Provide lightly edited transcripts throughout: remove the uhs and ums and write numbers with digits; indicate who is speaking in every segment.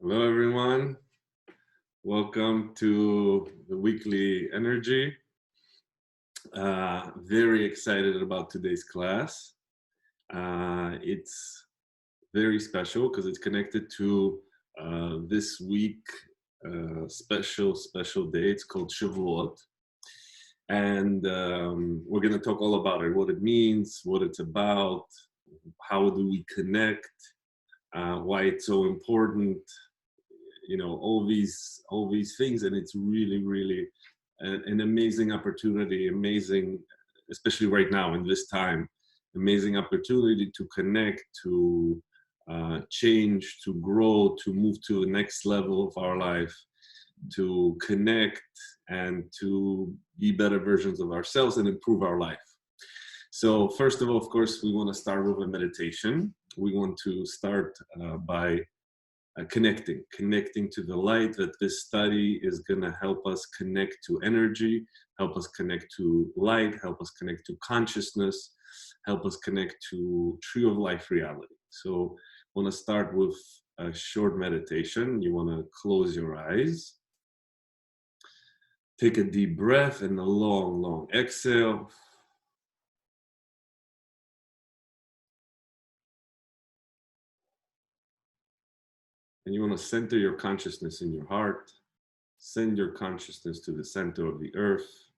Speaker 1: Hello, everyone. Welcome to the weekly energy. Very excited about today's class. It's very special because it's connected to this week special day. It's called Shavuot. And we're going to talk all about it, what it means, what it's about, how do we connect, why it's so important, all these things. And it's really an amazing opportunity, especially right now in this time, amazing opportunity to connect, to change, to grow, to move to the next level of our life, to connect and to be better versions of ourselves and improve our life. So first of all, of course, we want to start with a meditation. We want to start by connecting to the light. That this study is going to help us connect to energy, help us connect to light, help us connect to consciousness, help us connect to tree of life reality. So I want to start with a short meditation. You want to close your eyes, take a deep breath and a long exhale. And you want to center your consciousness in your heart. Send your consciousness to the center of the earth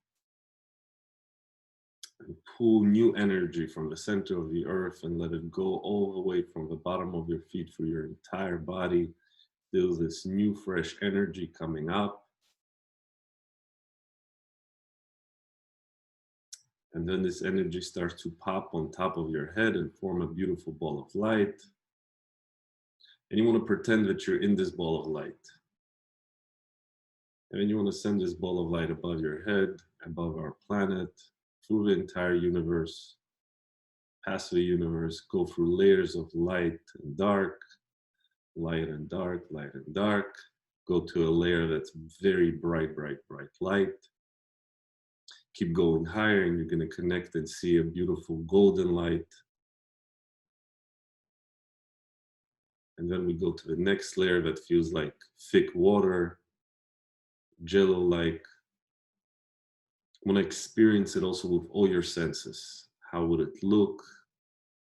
Speaker 1: and pull new energy from the center of the earth and let it go all the way from the bottom of your feet through your entire body. Feel this new fresh energy coming up. And then this energy starts to pop on top of your head and form a beautiful ball of light. And you want to pretend that you're in this ball of light. And then you want to send this ball of light above your head, above our planet, through the entire universe, past the universe, go through layers of light and dark, light and dark, light and dark, go to a layer that's very bright light. Keep going higher and you're going to connect and see a beautiful golden light. And then we go to the next layer that feels like thick water, jello-like. Want to experience it also with all your senses. How would it look?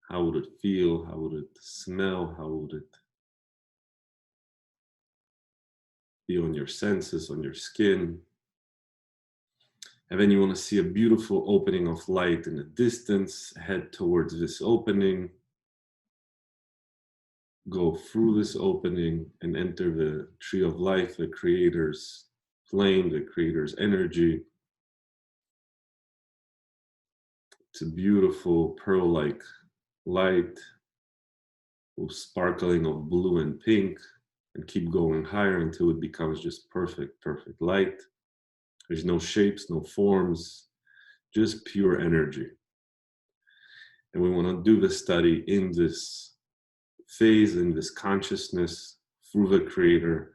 Speaker 1: How would it feel? How would it smell? How would it be on your senses, on your skin? And then you want to see a beautiful opening of light in the distance. Head towards this opening. Go through this opening and enter the tree of life, the Creator's flame, the Creator's energy. It's a beautiful pearl-like light, sparkling of blue and pink, and keep going higher until it becomes just perfect light. There's no shapes, no forms, just pure energy. And we want to do the study in this phase, in this consciousness, through the Creator,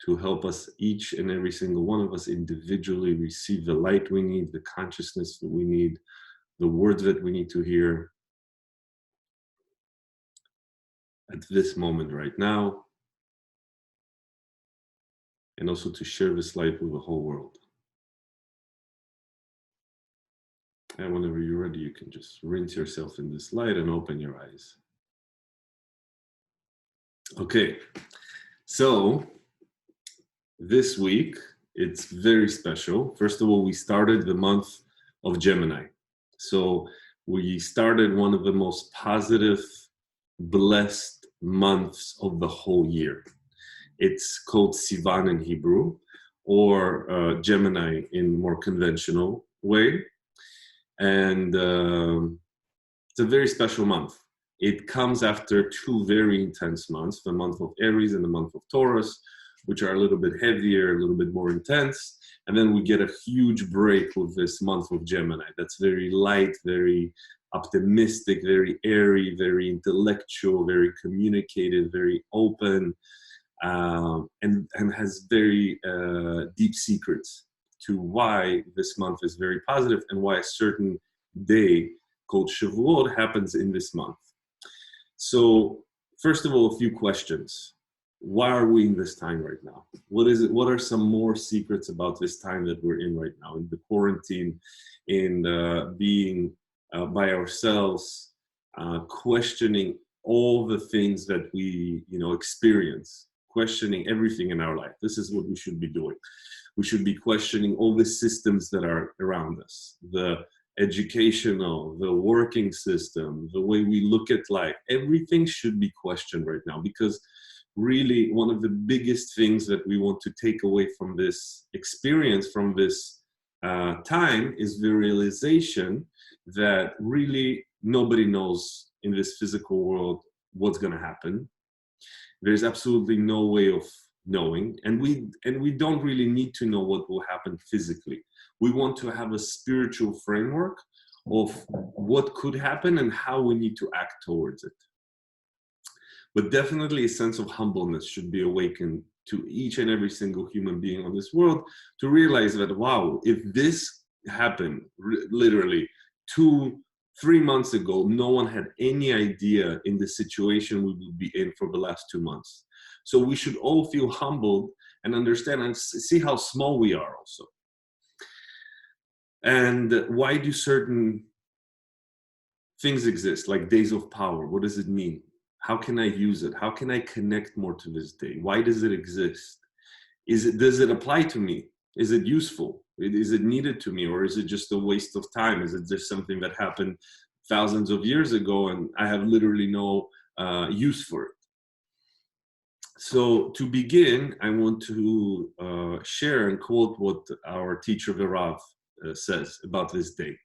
Speaker 1: to help us, each and every single one of us individually, receive the light we need, the consciousness that we need, the words that we need to hear at this moment right now, and also to share this light with the whole world. And whenever you're ready, you can just rinse yourself in this light and open your eyes. Okay, so this week, it's very special. First of all, we started the month of Gemini. So we started one of the most positive, blessed months of the whole year. It's called Sivan in Hebrew, or Gemini in more conventional way. And it's a very special month. It comes after two very intense months, the month of Aries and the month of Taurus, which are a little bit heavier, a little bit more intense. And then we get a huge break with this month of Gemini. That's very light, very optimistic, very airy, very intellectual, very communicative, very open, and has very deep secrets to why this month is very positive and why a certain day called Shavuot happens in this month. So first of all, a few questions. why are we in this time right now? What is it? What are some more secrets about this time that we're in right now, in the quarantine, in being by ourselves, questioning all the things that we, experience, questioning everything in our life. This is what we should be doing. We should be questioning all the systems that are around us, the educational, the working system, the way we look at life. Everything should be questioned right now, because really one of the biggest things that we want to take away from this experience, from this time, is the realization that really nobody knows in this physical world what's going to happen. There's absolutely no way of knowing, and we don't really need to know what will happen physically. We want to have a spiritual framework of what could happen and how we need to act towards it. But definitely a sense of humbleness should be awakened to each and every single human being on this world, to realize that, wow, if this happened literally 2-3 months ago, no one had any idea in the situation we would be in for the last 2 months. So we should all feel humbled and understand and see how small we are also. And why do certain things exist, like days of power? What does it mean? How can I use it? How can I connect more to this day? Why does it exist? Does it apply to me? Is it useful? Is it needed to me? Or is it just a waste of time? Is it just something that happened thousands of years ago and I have literally no use for it? So to begin, I want to share and quote what our teacher, the Rav, says about this day.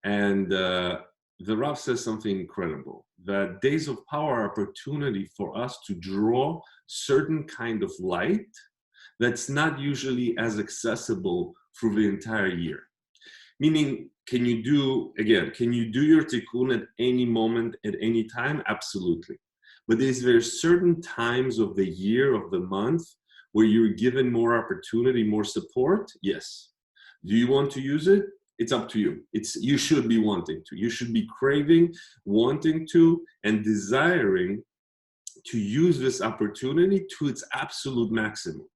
Speaker 1: And the Rav says something incredible, that days of power are opportunity for us to draw certain kind of light that's not usually as accessible through the entire year. Meaning, can you do your tikkun at any moment, at any time? Absolutely. But is there certain times of the year, of the month, where you're given more opportunity, more support? Yes. Do you want to use it? It's up to you. You should be wanting to. You should be craving, wanting to, and desiring to use this opportunity to its absolute maximum.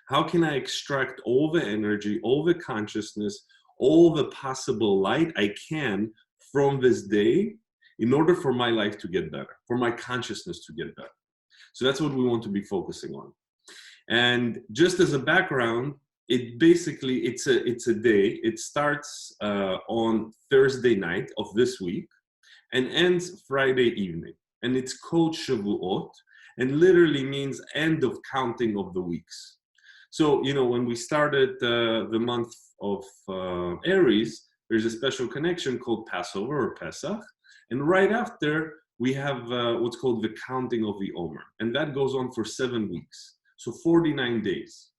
Speaker 1: How can I extract all the energy, all the consciousness, all the possible light I can from this day in order for my life to get better, for my consciousness to get better? So that's what we want to be focusing on. And just as a background, it's a day. It starts on Thursday night of this week and ends Friday evening. And it's called Shavuot, and literally means end of counting of the weeks. So, when we started the month of Aries, there's a special connection called Passover or Pesach. And right after, we have what's called the counting of the Omer. And that goes on for 7 weeks. So 49 days.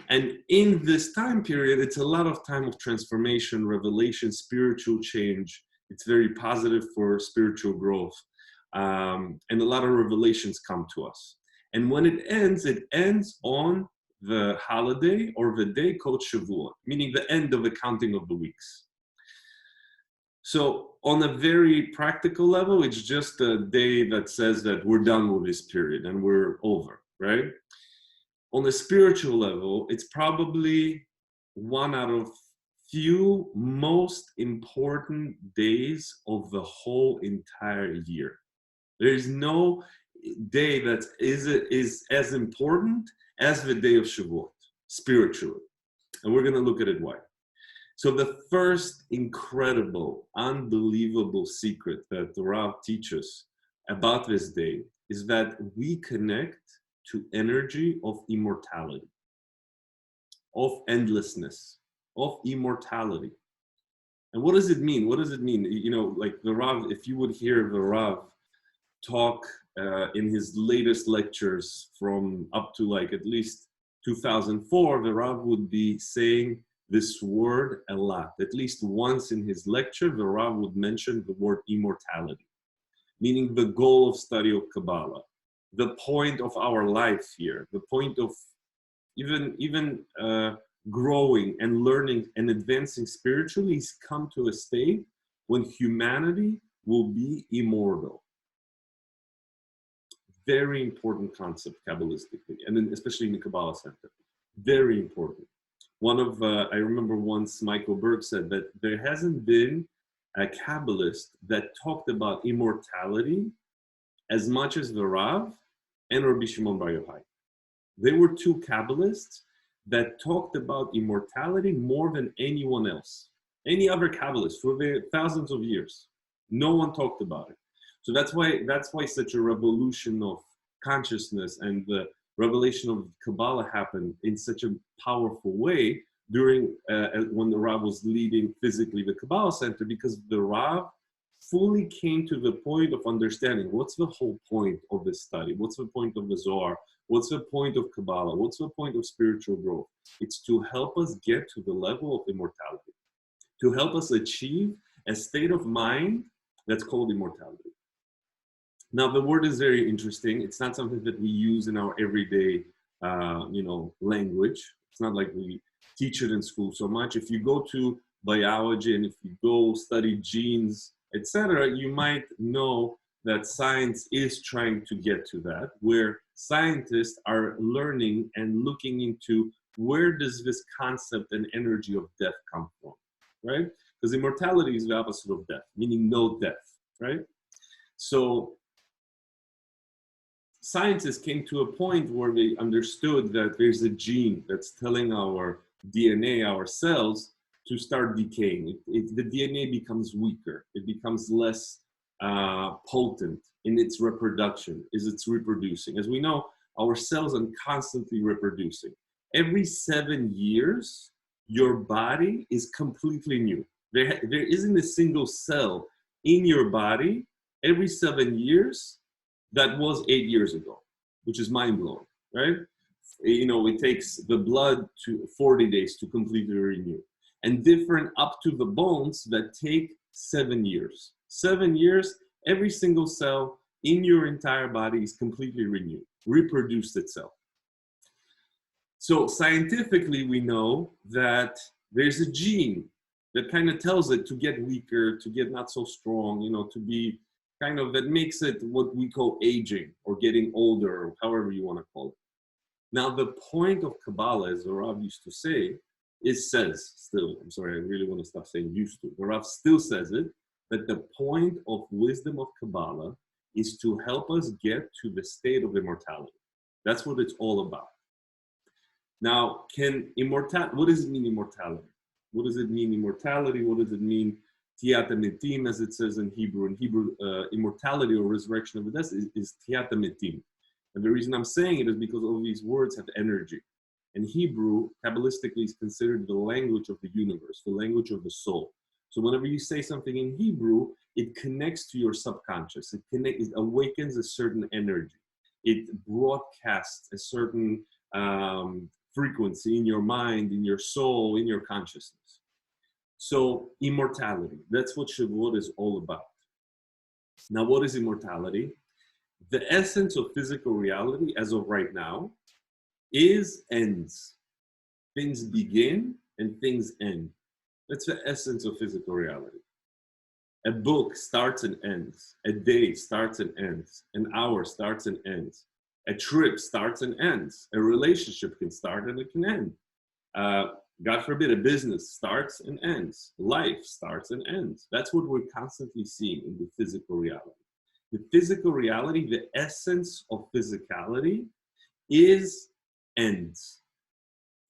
Speaker 1: And in this time period, it's a lot of time of transformation, revelation, spiritual change. It's very positive for spiritual growth. And a lot of revelations come to us. And when it ends on the holiday or the day called Shavuot, meaning the end of the counting of the weeks. So on a very practical level, it's just a day that says that we're done with this period and we're over, right? On a spiritual level, it's probably one out of few most important days of the whole entire year. There is no day that is as important as the day of Shavuot, spiritually. And we're going to look at it why. So the first incredible, unbelievable secret that the Rav teaches about this day is that we connect to energy of immortality, of endlessness, of immortality. And what does it mean? What does it mean? Like the Rav, if you would hear the Rav talk in his latest lectures from up to like at least 2004, the Rav would be saying this word a lot. At least once in his lecture, the Rav would mention the word immortality, meaning the goal of study of Kabbalah, the point of our life here, the point of even growing and learning and advancing spiritually is come to a state when humanity will be immortal. very important concept Kabbalistically, and then especially in the Kabbalah Center. Very important. I remember once Michael Berg said that there hasn't been a Kabbalist that talked about immortality as much as the Rav and Rabbi Shimon Bar Yochai. There were two Kabbalists that talked about immortality more than anyone else. Any other Kabbalist for the thousands of years. No one talked about it. So that's why such a revolution of consciousness and the revelation of Kabbalah happened in such a powerful way during when the Rav was leading physically the Kabbalah Center, because the Rav fully came to the point of understanding what's the whole point of this study, what's the point of the Zohar, what's the point of Kabbalah, what's the point of spiritual growth. It's to help us get to the level of immortality, to help us achieve a state of mind that's called immortality. Now, the word is very interesting. It's not something that we use in our everyday, language. It's not like we teach it in school so much. If you go to biology and if you go study genes, etc., you might know that science is trying to get to that, where scientists are learning and looking into where does this concept and energy of death come from, right? Because immortality is the opposite of death, meaning no death, right? So scientists came to a point where they understood that there's a gene that's telling our DNA, our cells, to start decaying. The DNA becomes weaker. It becomes less potent in its reproduction, as it's reproducing. As we know, our cells are constantly reproducing. Every 7 years, your body is completely new. There isn't a single cell in your body every 7 years that was 8 years ago, which is mind-blowing, right? It takes the blood to 40 days to completely renew. And different up to the bones that take 7 years. 7 years, every single cell in your entire body is completely renewed, reproduced itself. So scientifically, we know that there's a gene that kind of tells it to get weaker, to get not so strong, to be kind of, that makes it what we call aging or getting older, or however you want to call it. Now, the point of Kabbalah, as the Rav used to say, I'm sorry, I really want to stop saying used to. The Rav still says it, that the point of wisdom of Kabbalah is to help us get to the state of immortality. That's what it's all about. Now, what does it mean, immortality? What does it mean, immortality? What does it mean, tiyat metim, as it says in Hebrew? In Hebrew, immortality or resurrection of the dead is tiyat metim. And the reason I'm saying it is because all these words have energy. And Hebrew, Kabbalistically, is considered the language of the universe, the language of the soul. So whenever you say something in Hebrew, it connects to your subconscious. It awakens a certain energy. It broadcasts a certain frequency in your mind, in your soul, in your consciousness. So immortality, that's what Shavuot is all about. Now, what is immortality? The essence of physical reality, as of right now, is ends. Things begin and things end. That's the essence of physical reality. A book starts and ends. A day starts and ends. An hour starts and ends. A trip starts and ends. A relationship can start and it can end. God forbid, a business starts and ends. Life starts and ends. That's what we're constantly seeing in the physical reality. The physical reality, the essence of physicality, is ends.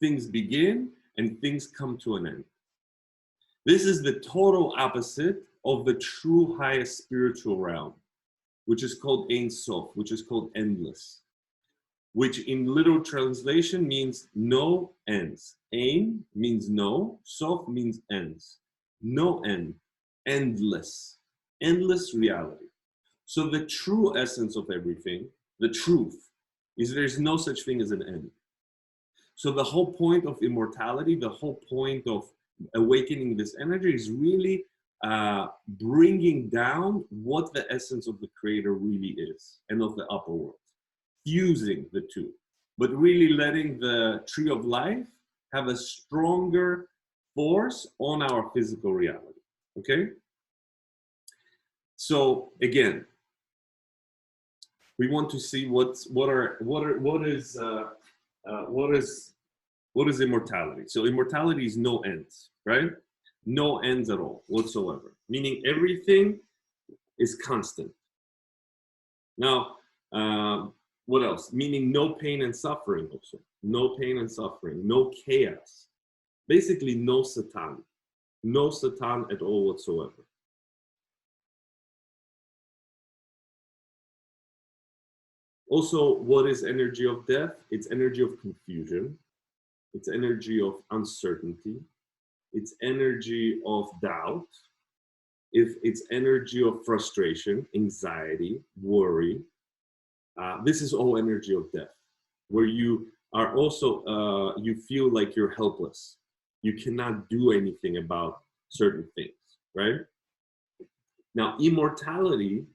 Speaker 1: Things begin and things come to an end. This is the total opposite of the true highest spiritual realm, which is called Ein Sof, which is called endless, which in literal translation means no ends. Ein means no, Sof means ends. No end, endless, endless reality. So the true essence of everything, the truth, is there's no such thing as an end. So the whole point of immortality, the whole point of awakening this energy is really bringing down what the essence of the Creator really is and of the upper world, fusing the two, but really letting the tree of life have a stronger force on our physical reality, okay? So again, We want to see what is immortality. So immortality is no ends, right? No ends at all whatsoever, meaning everything is constant. Now, what else? Meaning no pain and suffering also. No pain and suffering, no chaos. Basically no Satan. No Satan at all whatsoever. Also, what is energy of death? It's energy of confusion. It's energy of uncertainty. It's energy of doubt. It's energy of frustration, anxiety, worry. This is all energy of death, where you are also, you feel like you're helpless. You cannot do anything about certain things, right? Now, immortality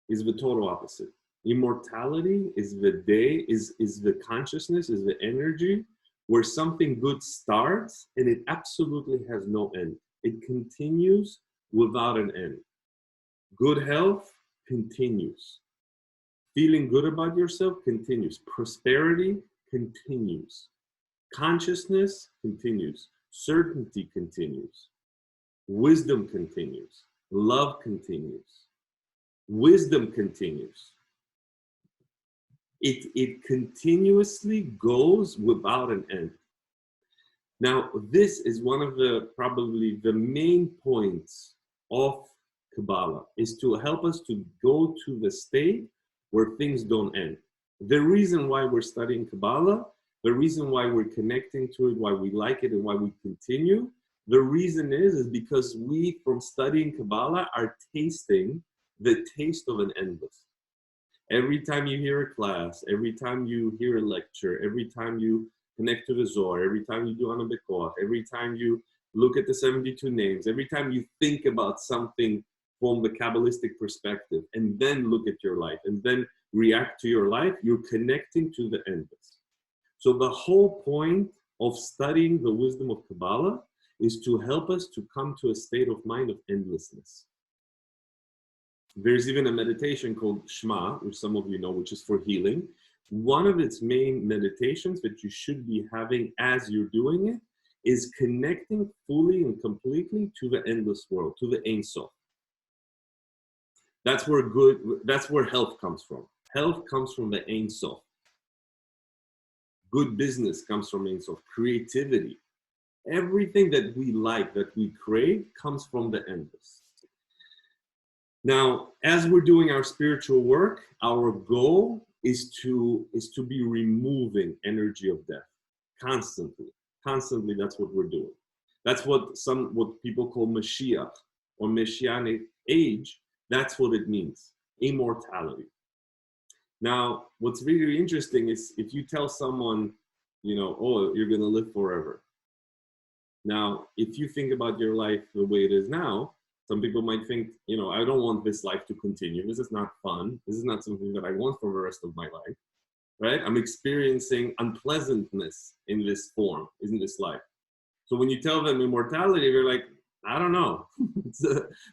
Speaker 1: is the total opposite. Immortality is the day, is the consciousness, is the energy where something good starts and it absolutely has no end. It continues without an end. Good health continues. Feeling good about yourself continues. Prosperity continues. Consciousness continues. Certainty continues. Wisdom continues. Love continues. Wisdom continues. It continuously goes without an end. Now, this is one of the probably the main points of Kabbalah, is to help us to go to the state where things don't end. The reason why we're studying Kabbalah, the reason why we're connecting to it, why we like it and why we continue, the reason is because we, from studying Kabbalah, are tasting the taste of an endless. Every time you hear a class, every time you hear a lecture, every time you connect to the Zohar, every time you do Ana Bekoach, every time you look at the 72 names, every time you think about something from the Kabbalistic perspective, and then look at your life, and then react to your life, you're connecting to the endless. So the whole point of studying the wisdom of Kabbalah is to help us to come to a state of mind of endlessness. There's even a meditation called Shema, which some of you know, which is for healing. One of its main meditations that you should be having as you're doing it is connecting fully and completely to the endless world, to the Ein Sof. That's where health comes from. Health comes from the Ein Sof. Good business comes from Ein Sof. Creativity. Everything that we like, that we crave, comes from the endless. Now, as we're doing our spiritual work, our goal is to be removing energy of death constantly. Constantly, that's what we're doing. That's what people call Mashiach or Messianic age. That's what it means, immortality. Now, what's really interesting is if you tell someone, oh, you're going to live forever. Now, if you think about your life the way it is now, some people might think, I don't want this life to continue. This is not fun. This is not something that I want for the rest of my life, right? I'm experiencing unpleasantness in this form, in this life. So when you tell them immortality, they're like, I don't know.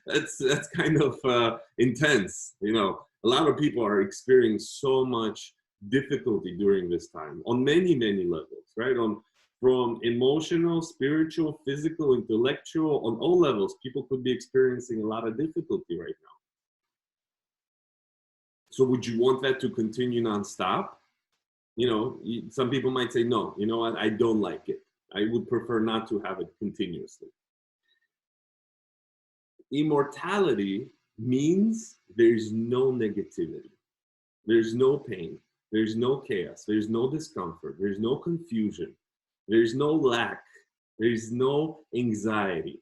Speaker 1: That's kind of intense. A lot of people are experiencing so much difficulty during this time on many, many levels, right? From emotional, spiritual, physical, intellectual, on all levels, people could be experiencing a lot of difficulty right now. So would you want that to continue nonstop? Some people might say, no, you know what? I don't like it. I would prefer not to have it continuously. Immortality means there's no negativity. There's no pain. There's no chaos. There's no discomfort. There's no confusion. There's no lack. There's no anxiety.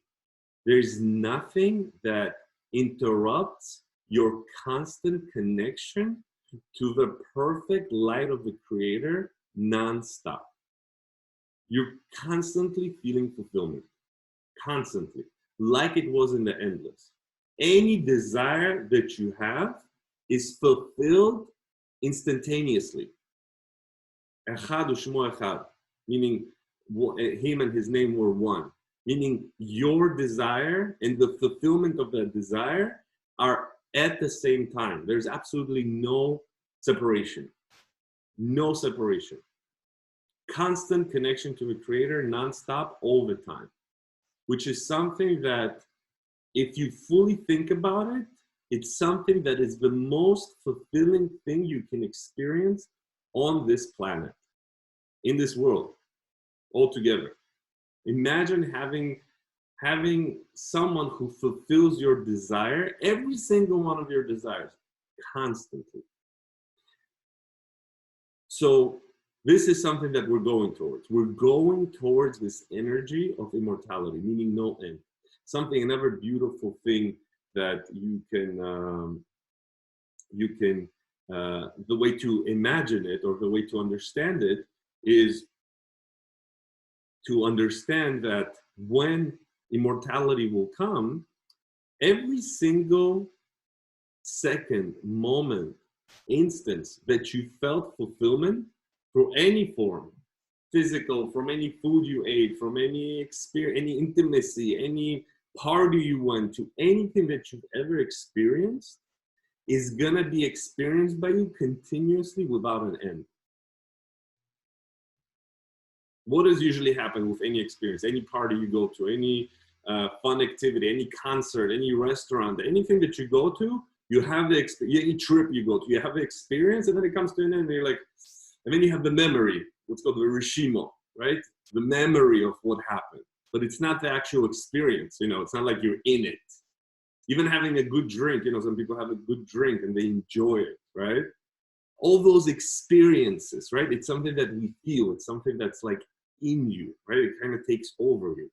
Speaker 1: There's nothing that interrupts your constant connection to the perfect light of the Creator nonstop. You're constantly feeling fulfillment. Constantly. Like it was in the endless. Any desire that you have is fulfilled instantaneously. Echad u'shmo echad, meaning him and his name were one. Meaning your desire and the fulfillment of that desire are at the same time. There's absolutely no separation. No separation. Constant connection to the creator, nonstop, all the time, which is something that, if you fully think about it, it's something that is the most fulfilling thing you can experience on this planet, in this world, altogether. Imagine having someone who fulfills your desire, every single one of your desires, constantly. So this is something that we're going towards. We're going towards this energy of immortality, meaning no end. Something, another beautiful thing that you can, the way to imagine it, or the way to understand it, is to understand that when immortality will come, every single second, moment, instance that you felt fulfillment through any form, physical, from any food you ate, from any experience, any intimacy, any party you went to, anything that you've ever experienced is gonna be experienced by you continuously without an end. What does usually happen with any experience, any party you go to, any fun activity, any concert, any restaurant, anything that you go to, you have the experience, any trip you go to, you have the experience, and then it comes to an end, and you're like, and then you have the memory, what's called the rishimo, right? The memory of what happened. But it's not the actual experience, you know, it's not like you're in it. Even having a good drink, you know, some people have a good drink and they enjoy it, right? All those experiences, right? It's something that we feel, it's something that's like in you, right? It kind of takes over you.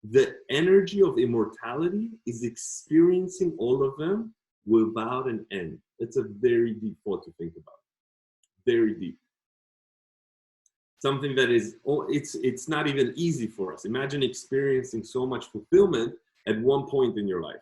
Speaker 1: The energy of immortality is experiencing all of them without an end. It's a very deep thought to think about. Very deep. Something that is, it's not even easy for us. Imagine experiencing so much fulfillment at one point in your life.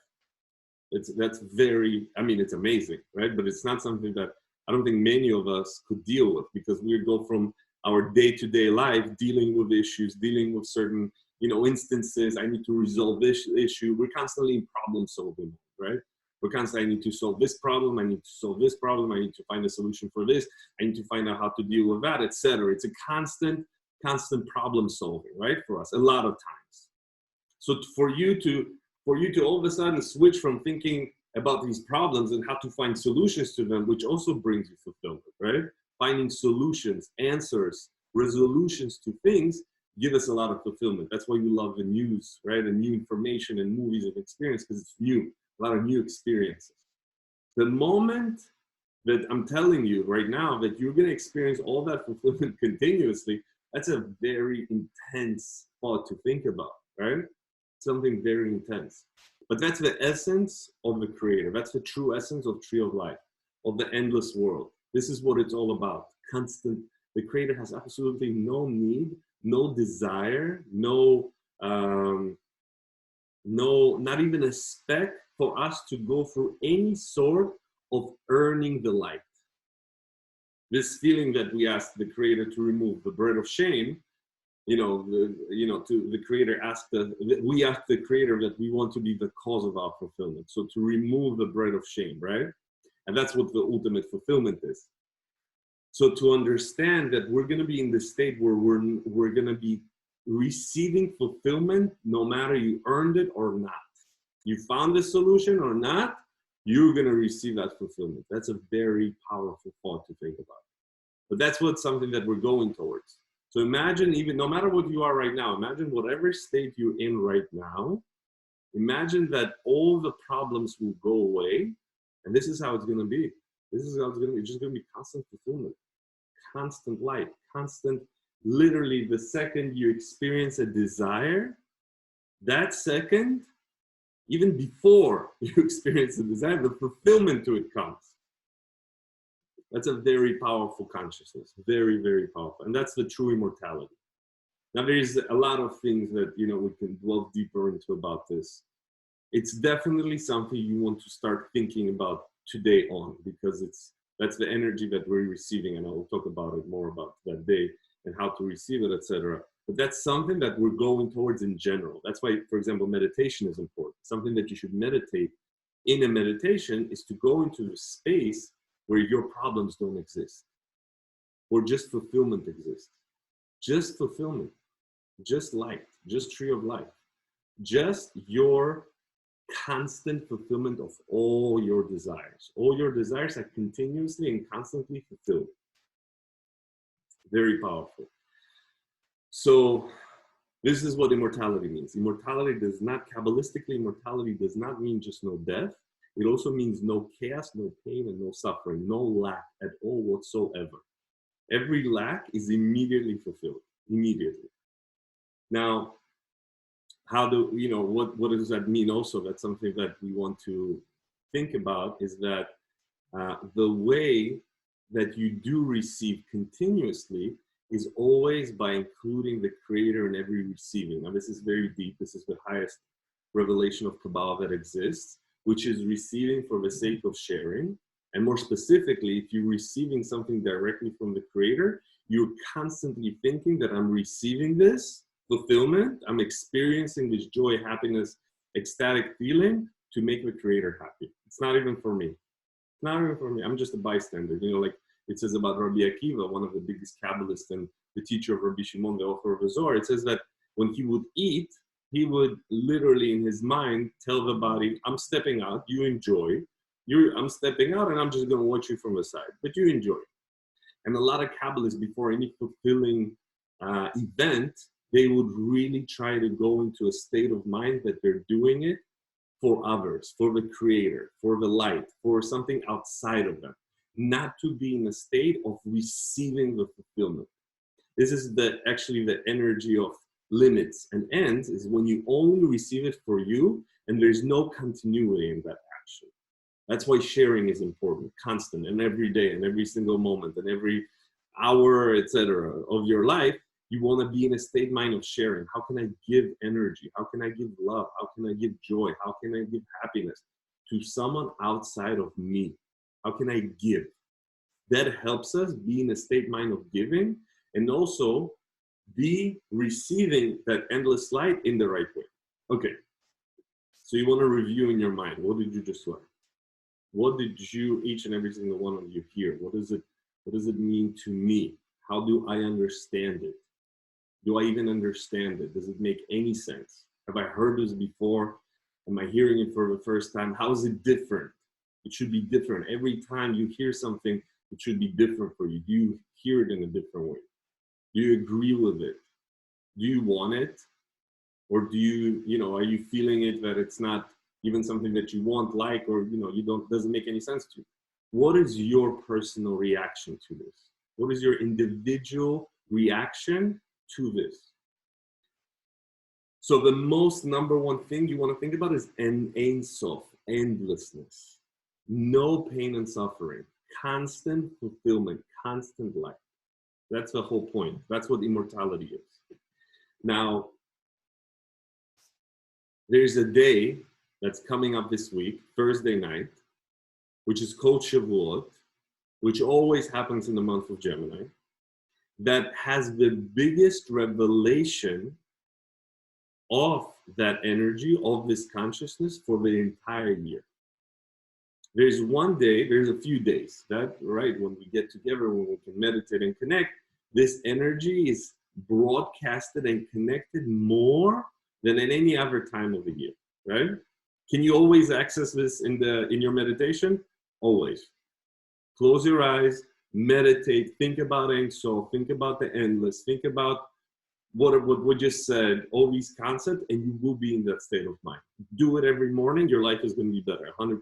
Speaker 1: That's very, I mean, it's amazing, right? But it's not something that I don't think many of us could deal with, because we go from our day-to-day life dealing with issues, dealing with certain, you know, instances. I need to resolve this issue. We're constantly in problem solving, right? We're constantly, I need to solve this problem, I need to solve this problem, I need to find a solution for this, I need to find out how to deal with that, etc. It's a constant problem solving, right? For us, a lot of times. So for you to all of a sudden switch from thinking about these problems and how to find solutions to them, which also brings you fulfillment, right? Finding solutions, answers, resolutions to things give us a lot of fulfillment. That's why we love the news, right? And new information and movies and experience, because it's new. A lot of new experiences. The moment that I'm telling you right now that you're going to experience all that fulfillment continuously, that's a very intense thought to think about, right? Something very intense. But that's the essence of the creator. That's the true essence of Tree of Life, of the endless world. This is what it's all about. Constant. The creator has absolutely no need, no desire, not even a speck for us to go through any sort of earning the light. This feeling that we ask the creator to remove, the bread of shame, we ask the creator that we want to be the cause of our fulfillment. So to remove the bread of shame, right? And that's what the ultimate fulfillment is. So to understand that we're going to be in the state where we're going to be receiving fulfillment no matter you earned it or not. You found the solution or not, you're going to receive that fulfillment. That's a very powerful thought to think about. But that's something that we're going towards. So imagine, even no matter what you are right now, imagine whatever state you're in right now, imagine that all the problems will go away, and this is how it's going to be. This is how it's going to be. It's just going to be constant fulfillment, constant light, constant, literally the second you experience a desire, that second, even before you experience the desire, the fulfillment to it comes. That's a very powerful consciousness, very, very powerful. And that's the true immortality. Now, there's a lot of things that, we can delve deeper into about this. It's definitely something you want to start thinking about today on, because that's the energy that we're receiving. And I will talk about it more about that day and how to receive it, etc. But that's something that we're going towards in general. That's why, for example, meditation is important. Something that you should meditate in a meditation is to go into the space where your problems don't exist, or just fulfillment exists. Just fulfillment, just light, just tree of life, just your constant fulfillment of all your desires. All your desires are continuously and constantly fulfilled. Very powerful. So this is what immortality means. Immortality does not, Kabbalistically, immortality does not mean just no death. It also means no chaos, no pain, and no suffering, no lack at all whatsoever. Every lack is immediately fulfilled, immediately. Now, how do, what does that mean also? That's something that we want to think about, is that the way that you do receive continuously is always by including the creator in every receiving. Now, this is very deep. This is the highest revelation of Kabbalah that exists, which is receiving for the sake of sharing. And more specifically, if you're receiving something directly from the creator, you're constantly thinking that I'm receiving this fulfillment, I'm experiencing this joy, happiness, ecstatic feeling to make the creator happy. It's not even for me. It's not even for me. I'm just a bystander. Like it says about Rabbi Akiva, one of the biggest Kabbalists and the teacher of Rabbi Shimon, the author of the Zohar. It says that when he would eat, he would literally in his mind tell the body, I'm stepping out, you enjoy. I'm stepping out and I'm just going to watch you from the side, but you enjoy. And a lot of Kabbalists, before any fulfilling event, they would really try to go into a state of mind that they're doing it for others, for the creator, for the light, for something outside of them, not to be in a state of receiving the fulfillment. This is actually the energy of limits and ends, is when you only receive it for you and there's no continuity in that action. That's why sharing is important, constant, and every day and every single moment and every hour, etc. of your life. You want to be in a state mind of sharing. How can I give energy? How can I give love? How can I give joy? How can I give happiness to someone outside of me? How can I give? That helps us be in a state mind of giving and also be receiving that endless light in the right way. Okay, so you want to review in your mind. What did you just learn? What did you, each and every single one of you, hear? What does it mean to me? How do I understand it? Do I even understand it? Does it make any sense? Have I heard this before? Am I hearing it for the first time? How is it different? It should be different. Every time you hear something, it should be different for you. Do you hear it in a different way? Do you agree with it? Do you want it? Or do you, are you feeling it that it's not even something that you want, like, or, doesn't make any sense to you? What is your personal reaction to this? What is your individual reaction to this? So the most number one thing you want to think about is Ein Sof, endlessness. No pain and suffering, constant fulfillment, constant life. That's the whole point. That's what immortality is. Now, there's a day that's coming up this week, Thursday night, which is called Shavuot, which always happens in the month of Gemini, that has the biggest revelation of that energy, of this consciousness for the entire year. There's one day, there's a few days, that, right, when we get together, when we can meditate and connect, this energy is broadcasted and connected more than at any other time of the year, right? Can you always access this in your meditation? Always. Close your eyes, meditate, think about Ein Sof, think about the endless, think about what we just said, all these concepts, and you will be in that state of mind. Do it every morning, your life is going to be better, 100%.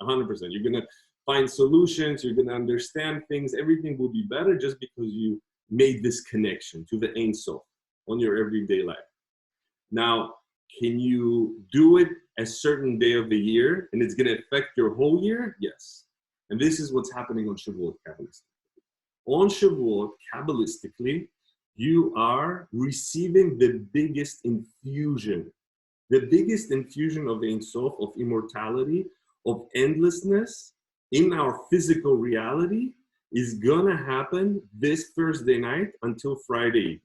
Speaker 1: 100%. You're going to find solutions, you're going to understand things, everything will be better just because you made this connection to the Ein Sof on your everyday life. Now, can you do it a certain day of the year and it's going to affect your whole year? Yes. And this is what's happening on Shavuot Kabbalistically. On Shavuot, Kabbalistically, you are receiving the biggest infusion of the Ein Sof, of immortality, of endlessness in our physical reality is gonna happen this Thursday night until Friday evening.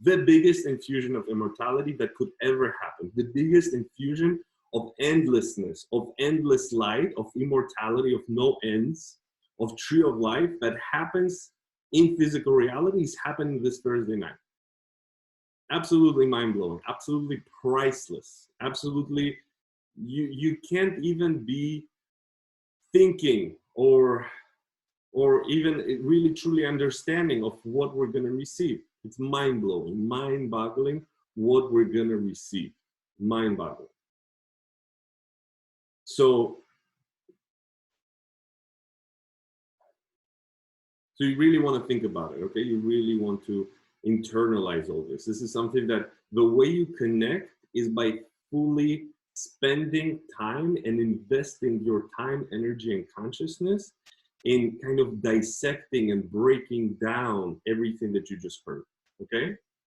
Speaker 1: The biggest infusion of immortality that could ever happen. The biggest infusion of endlessness, of endless light, of immortality, of no ends, of tree of life that happens in physical reality is happening this Thursday night. Absolutely mind-blowing, absolutely priceless, absolutely, you can't even be thinking or even really truly understanding of what we're going to receive. It's mind-blowing, mind-boggling what we're going to receive. Mind-boggling. So you really want to think about it, okay? You really want to internalize all this. This is something that the way you connect is by fully spending time and investing your time, energy, and consciousness in kind of dissecting and breaking down everything that you just heard, okay?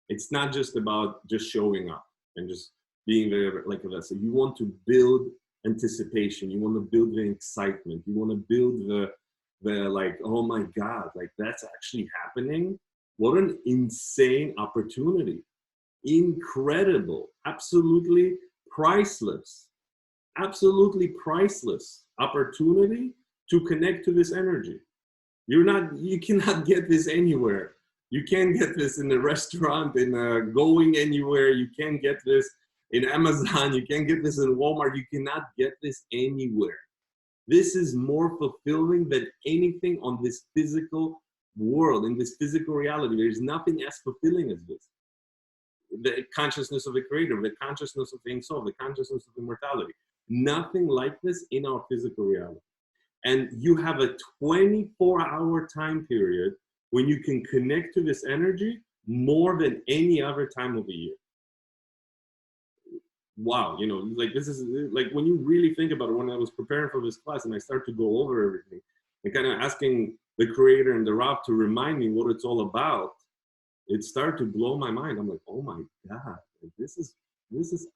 Speaker 1: It's not just about just showing up and just being there like a vessel. You want to build anticipation. You want to build the excitement. You want to build the like, oh my God, like that's actually happening. What an insane opportunity. Incredible, absolutely priceless opportunity to connect to this energy. You cannot get this anywhere. You can't get this in a restaurant, in going anywhere. You can't get this in Amazon. You can't get this in Walmart. You cannot get this anywhere. This is more fulfilling than anything on this physical world, in this physical reality. There's nothing as fulfilling as this. The consciousness of the creator, the consciousness of the Ein Sof, the consciousness of immortality. Nothing like this in our physical reality. And you have a 24-hour time period when you can connect to this energy more than any other time of the year. Wow, you know, like this is like when you really think about it. When I was preparing for this class and I start to go over everything and kind of asking the creator and the Rav to remind me what it's all about, it started to blow my mind. I'm like, oh my God, this is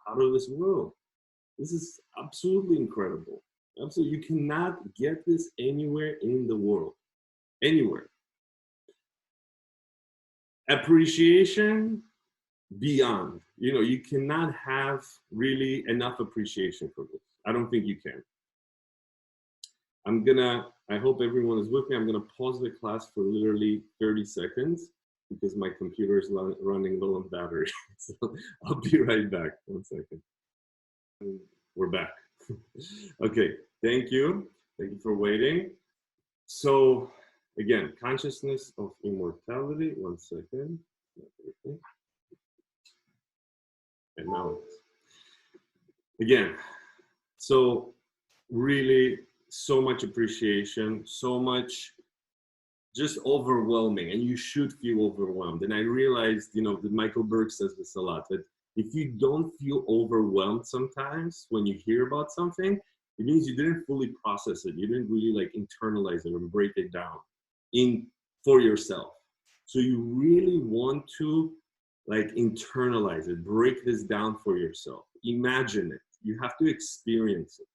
Speaker 1: out of this world. This is absolutely incredible. Absolutely, you cannot get this anywhere in the world, anywhere. Appreciation beyond, you know, you cannot have really enough appreciation for this. I don't think you can. I hope everyone is with me. I'm gonna pause the class for literally 30 seconds because my computer is running low on battery. So I'll be right back. 1 second. We're back. Okay, thank you. Thank you for waiting. So again, consciousness of immortality. 1 second. And now again, so really so much appreciation, so much just overwhelming, and you should feel overwhelmed. And I realized, you know, that Michael Berg says this a lot, that if you don't feel overwhelmed sometimes when you hear about something, it means you didn't fully process it. You didn't really like internalize it and break it down for yourself. So you really want to like internalize it, break this down for yourself. Imagine it. You have to experience it.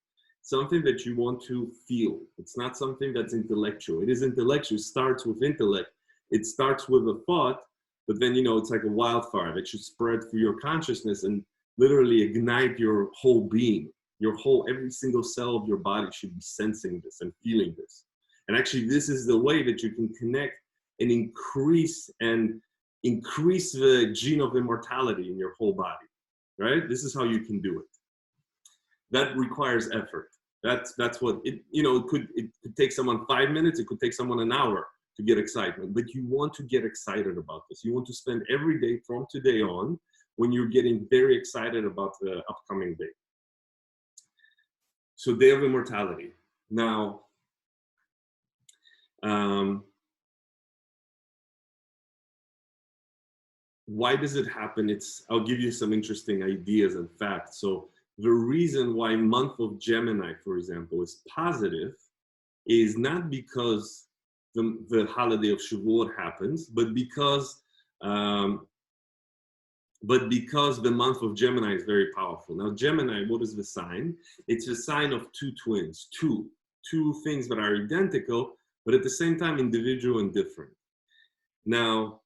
Speaker 1: Something that you want to feel. It's not something that's intellectual. It is intellectual. It starts with intellect. It starts with a thought, but then, you know, it's like a wildfire that should spread through your consciousness and literally ignite your whole being. Every single cell of your body should be sensing this and feeling this. And actually, this is the way that you can connect and increase the gene of immortality in your whole body, right? This is how you can do it. That requires effort. That's what it, you know, it could take someone 5 minutes, it could take someone an hour to get excitement, but you want to get excited about this. You want to spend every day from today on when you're getting very excited about the upcoming day. So Day of Immortality. Now, why does it happen? I'll give you some interesting ideas and facts. So the reason why month of Gemini, for example, is positive is not because the holiday of Shavuot happens, but because the month of Gemini is very powerful. Now, Gemini, what is the sign? It's a sign of two twins, two things that are identical, but at the same time individual and different. Now,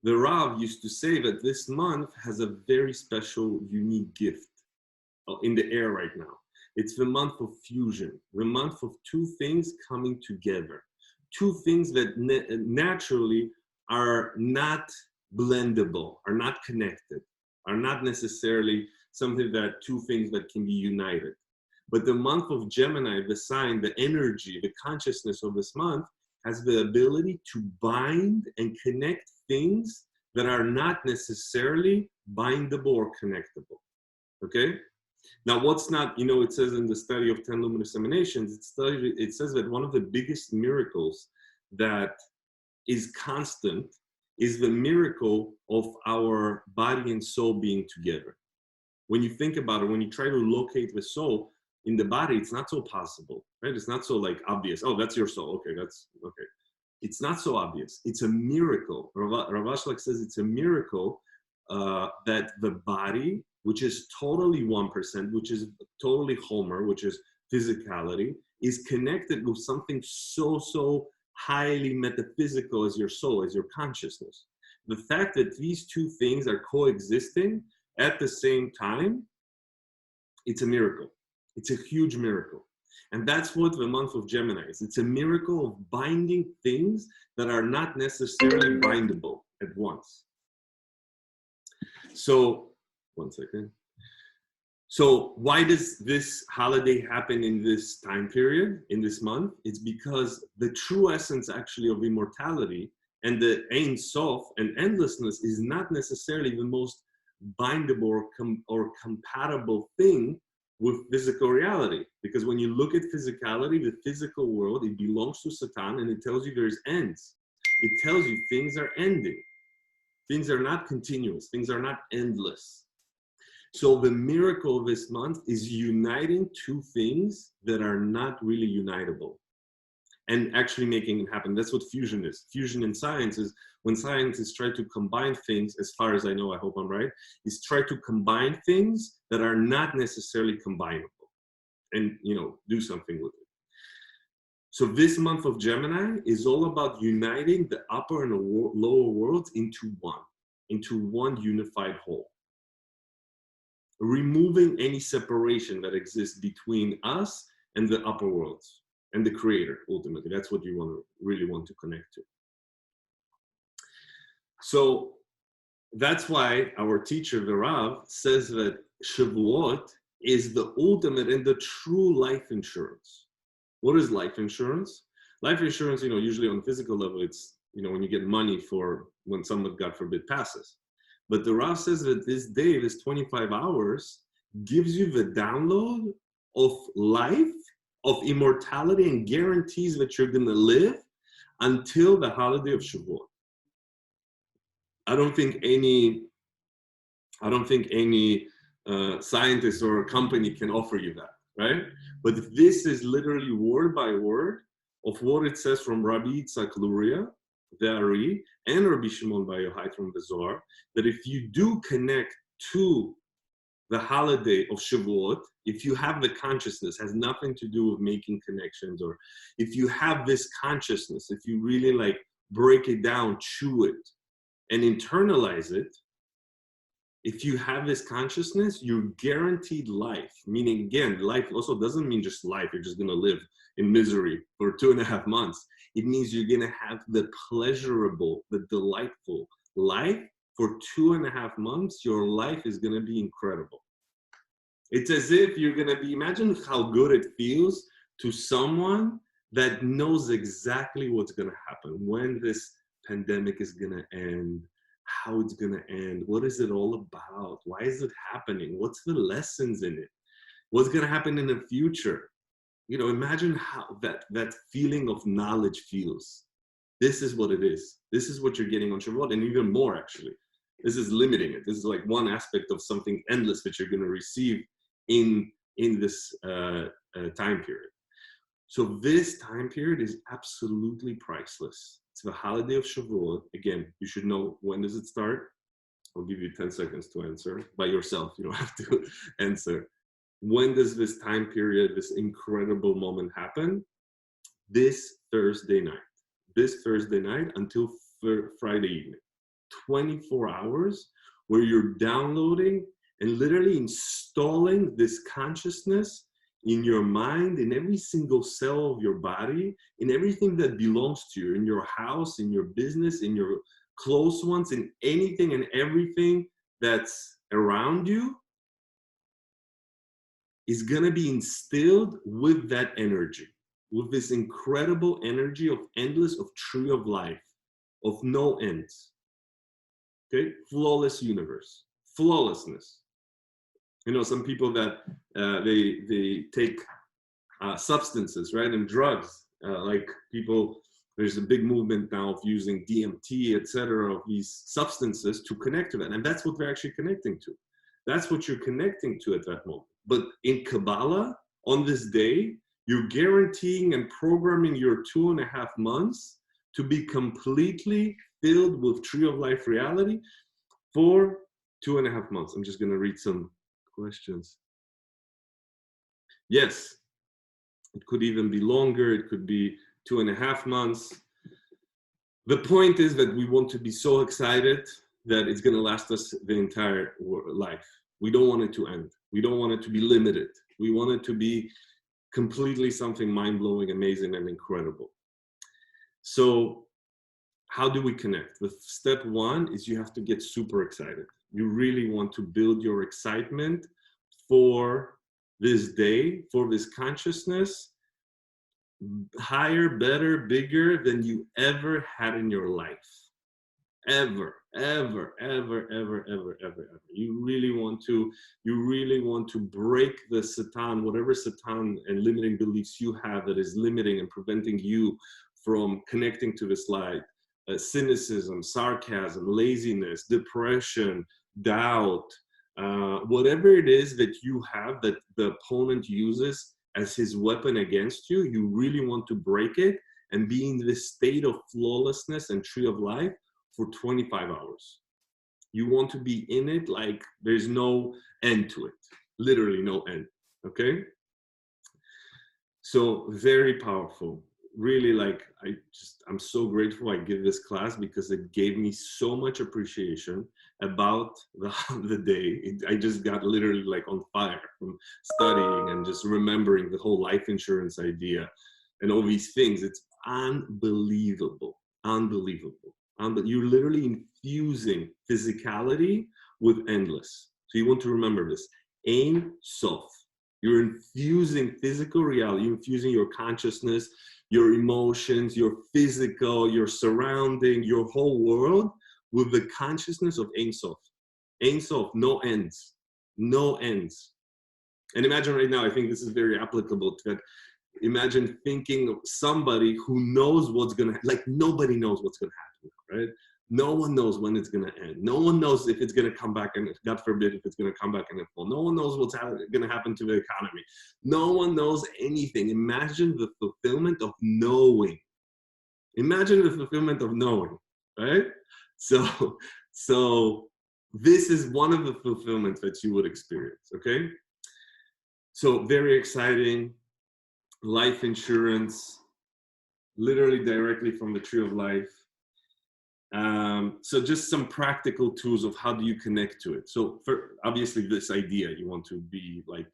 Speaker 1: the Rav used to say that this month has a very special, unique gift in the air right now. It's the month of fusion, the month of two things coming together, two things that naturally are not blendable, are not connected, are not necessarily something that two things that can be united. But the month of Gemini, the sign, the energy, the consciousness of this month has the ability to bind and connect things that are not necessarily bindable or connectable. Okay? Now, what's not, it says in the study of 10 luminous emanations, it says that one of the biggest miracles that is constant is the miracle of our body and soul being together. When you think about it, when you try to locate the soul in the body, it's not so possible, right? It's not so like obvious. Oh, that's your soul. Okay, that's okay. It's not so obvious. It's a miracle. Rav Ashlag says it's a miracle that the body, which is totally 1%, which is totally Homer, which is physicality, is connected with something so highly metaphysical as your soul, as your consciousness. The fact that these two things are coexisting at the same time, it's a miracle. It's a huge miracle. And that's what the month of Gemini is. It's a miracle of binding things that are not necessarily bindable at once. So, one second. So why does this holiday happen in this time period, in this month? It's because the true essence actually of immortality and the Ein Sof and endlessness is not necessarily the most bindable or compatible thing with physical reality. Because when you look at physicality, the physical world, it belongs to Satan and it tells you there's ends. It tells you things are ending. Things are not continuous. Things are not endless. So the miracle of this month is uniting two things that are not really unitable and actually making it happen. That's what fusion is. Fusion in science is when scientists try to combine things, as far as I know, I hope I'm right, is try to combine things that are not necessarily combinable and, do something with it. So this month of Gemini is all about uniting the upper and the lower worlds into one unified whole. Removing any separation that exists between us and the upper worlds and the creator, ultimately. That's what you really want to connect to. So that's why our teacher, the Rav, says that Shavuot is the ultimate and the true life insurance. What is life insurance? Life insurance, usually on a physical level, it's, when you get money for when someone, God forbid, passes. But the Rav says that this day, this 25 hours, gives you the download of life, of immortality, and guarantees that you're going to live until the holiday of Shavuot. I don't think any scientist or company can offer you that, right? But this is literally word by word of what it says from Rabbi Yitzhak Luria, the Ari, and Rabbi Shimon Bar Yochai from the Zohar, that if you do connect to the holiday of Shavuot, if you have the consciousness, has nothing to do with making connections, or if you have this consciousness, if you really break it down, chew it, and internalize it, if you have this consciousness, you're guaranteed life. Meaning, again, life also doesn't mean just life. You're just going to live in misery for 2.5 months. It means you're going to have the pleasurable, the delightful life for 2.5 months. Your life is going to be incredible. It's as if you're going to be, imagine how good it feels to someone that knows exactly what's going to happen, when this pandemic is going to end, how it's going to end, what is it all about, why is it happening, what's the lessons in it, what's going to happen in the future. Imagine how that feeling of knowledge feels. This is what it is. This is what you're getting on Shavuot, and even more, actually. This is limiting it. This is like one aspect of something endless that you're going to receive in this time period. So this time period is absolutely priceless. It's the holiday of Shavuot. Again, you should know, when does it start? I'll give you 10 seconds to answer by yourself. You don't have to answer. When does this time period, this incredible moment happen? This Thursday night. This Thursday night until Friday evening. 24 hours where you're downloading and literally installing this consciousness in your mind, in every single cell of your body, in everything that belongs to you, in your house, in your business, in your close ones, in anything and everything that's around you, is gonna be instilled with that energy, with this incredible energy of endless, of tree of life, of no ends. Okay, flawless universe, flawlessness. You know, some people that they take substances, right, and drugs, like people. There's a big movement now of using DMT, etc., of these substances to connect to that, and that's what they're actually connecting to. That's what you're connecting to at that moment. But in Kabbalah, on this day, you're guaranteeing and programming your 2.5 months to be completely filled with Tree of Life reality for 2.5 months. I'm just going to read some questions. Yes, it could even be longer. It could be 2.5 months. The point is that we want to be so excited that it's going to last us the entire life. We don't want it to end. We don't want it to be limited. We want it to be completely something mind-blowing, amazing, and incredible. So how do we connect? The step one is you have to get super excited. You really want to build your excitement for this day, for this consciousness, higher, better, bigger than you ever had in your life. Ever, ever, ever, ever, ever, ever, ever. You really want to break the Satan, whatever Satan and limiting beliefs you have that is limiting and preventing you from connecting to this light. Cynicism, sarcasm, laziness, depression, doubt, whatever it is that you have that the opponent uses as his weapon against you, you really want to break it and be in this state of flawlessness and tree of life for 25 hours. You want to be in it like there's no end to it, literally no end, okay? So very powerful. Really, like, I'm so grateful I give this class because it gave me so much appreciation about the day. I just got literally like on fire from studying and just remembering the whole life insurance idea and all these things. It's unbelievable, unbelievable. But you're literally infusing physicality with endless. So you want to remember this. Ein Sof. You're infusing physical reality, you're infusing your consciousness, your emotions, your physical, your surrounding, your whole world with the consciousness of Ein Sof. Ein Sof, no ends, no ends. And imagine right now, I think this is very applicable to that. Imagine thinking of somebody who knows what's gonna, like nobody knows what's gonna happen, right? No one knows when it's gonna end. No one knows if it's gonna come back, and God forbid if it's gonna come back in full. No one knows what's gonna happen to the economy. No one knows anything. Imagine the fulfillment of knowing. Imagine the fulfillment of knowing, right? So this is one of the fulfillments that you would experience, okay? So very exciting. Life insurance, literally directly from the Tree of Life. So just some practical tools of how do you connect to it. So for obviously this idea, you want to be like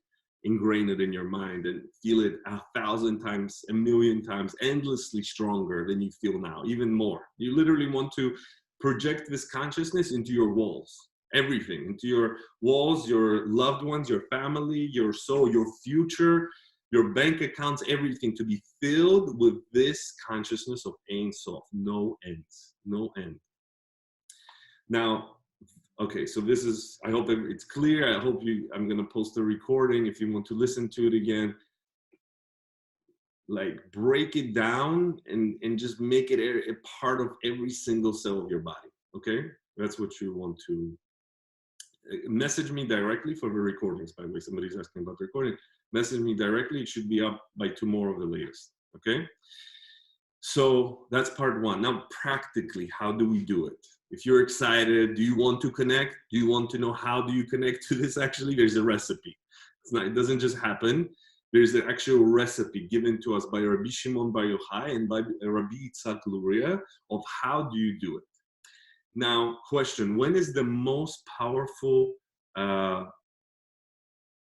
Speaker 1: ingrain it in your mind and feel it 1,000 times, 1,000,000 times, endlessly stronger than you feel now, even more. You literally want to project this consciousness into your walls, everything, into your walls, your loved ones, your family, your soul, your future, your bank accounts, everything to be filled with this consciousness of Ein Sof, no ends, no end. Now, okay, so this is, I hope it's clear. I hope I'm gonna post a recording if you want to listen to it again. Like break it down and just make it a part of every single cell of your body, okay? That's what you want to, message me directly for the recordings, by the way. Somebody's asking about the recording. Message me directly. It should be up by tomorrow, the latest, okay? So that's part one. Now, practically, how do we do it? If you're excited, do you want to connect? Do you want to know how do you connect to this? Actually, there's a recipe. It doesn't just happen. There's an actual recipe given to us by Rabbi Shimon Bar Yochai and by Rabbi Yitzhak Luria of how do you do it. Now, question, when is the most powerful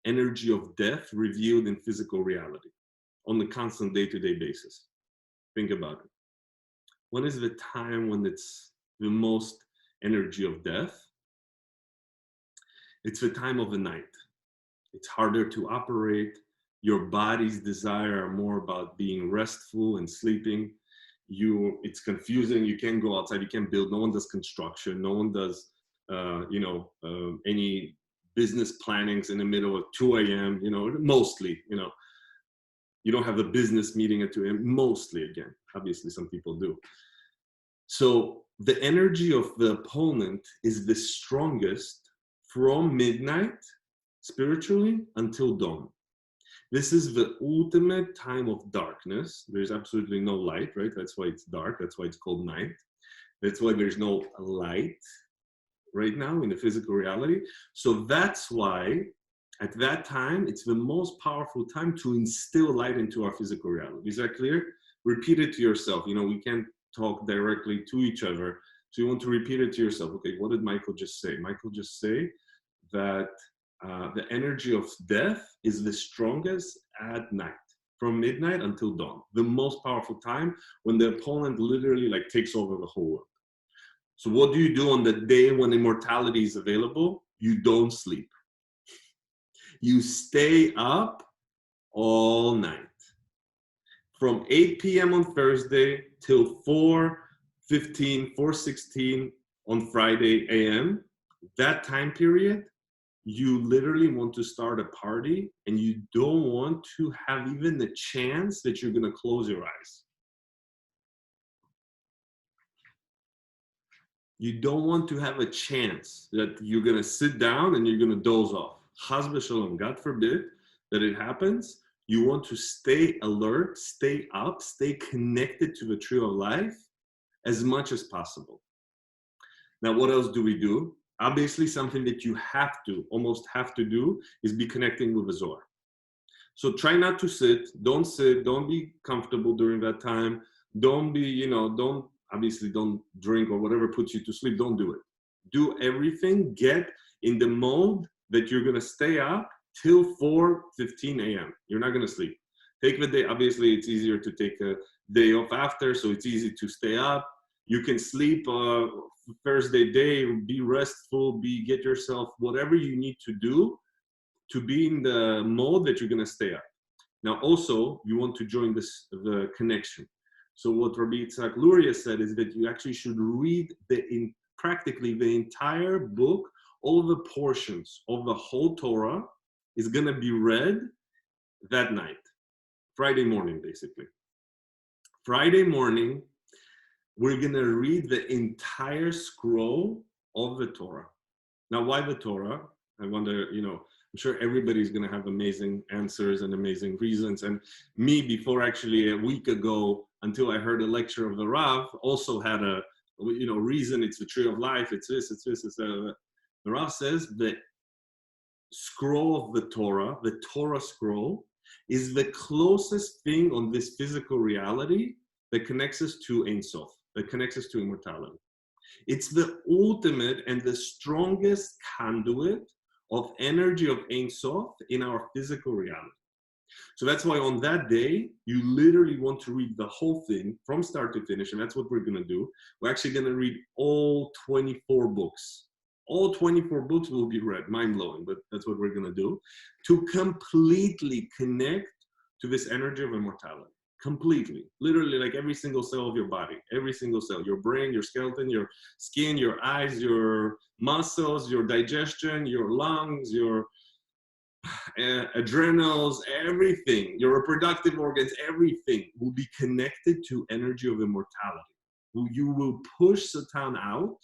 Speaker 1: energy of death revealed in physical reality on the constant day-to-day basis? Think about it. When is the time when it's the most energy of death? It's the time of the night. It's harder to operate. Your body's desire are more about being restful and sleeping. It's confusing. You can't go outside. You can't build. No one does construction. No one does, any business plannings in the middle of 2 a.m. Mostly. You don't have a business meeting at 2 a.m. Mostly, again. Obviously, some people do. So the energy of the opponent is the strongest from midnight spiritually until dawn. This is the ultimate time of darkness. There's absolutely no light, right? That's why it's dark. That's why it's called night. That's why there's no light right now in the physical reality. So that's why at that time, it's the most powerful time to instill light into our physical reality. Is that clear? Repeat it to yourself. We can't talk directly to each other. So you want to repeat it to yourself. Okay, what did Michael just say? Michael just say that the energy of death is the strongest at night, from midnight until dawn. The most powerful time when the opponent literally takes over the whole world. So what do you do on the day when immortality is available? You don't sleep. You stay up all night. From 8 p.m. on Thursday till 4:15, 4:16 on Friday a.m., that time period, you literally want to start a party and you don't want to have even the chance that you're going to close your eyes. You don't want to have a chance that you're going to sit down and you're going to doze off. Chas v'shalom, God forbid that it happens. You want to stay alert, stay up, stay connected to the tree of life as much as possible. Now, what else do we do? Obviously, something that you almost have to do is be connecting with the Zohar. So try not to sit, don't be comfortable during that time. Don't drink or whatever puts you to sleep, don't do it. Do everything, get in the mode that you're gonna stay up till 4:15 a.m. You're not gonna sleep. Take the day, obviously it's easier to take a day off after, so it's easy to stay up. You can sleep Thursday day, be restful, get yourself whatever you need to do to be in the mode that you're gonna stay up. Now also, you want to join the connection. So what Rabbi Yitzhak Luria said is that you actually should read practically the entire book, all the portions of the whole Torah is gonna be read that night, Friday morning, basically. Friday morning, we're gonna read the entire scroll of the Torah. Now, why the Torah? I wonder, I'm sure everybody's gonna have amazing answers and amazing reasons. And me, before actually a week ago, until I heard a lecture of the Rav, also had a, reason. It's the tree of life. It's this. The Rav says the scroll of the Torah scroll, is the closest thing on this physical reality that connects us to Ein Sof, that connects us to immortality. It's the ultimate and the strongest conduit of energy of Ein Sof in our physical reality. So that's why on that day, you literally want to read the whole thing from start to finish, and that's what we're going to do. We're actually going to read all 24 books. All 24 books will be read, mind-blowing, but that's what we're going to do, to completely connect to this energy of immortality. Completely, literally, like every single cell of your body, every single cell, your brain, your skeleton, your skin, your eyes, your muscles, your digestion, your lungs, your adrenals, everything, your reproductive organs, everything will be connected to energy of immortality. You will push Satan out,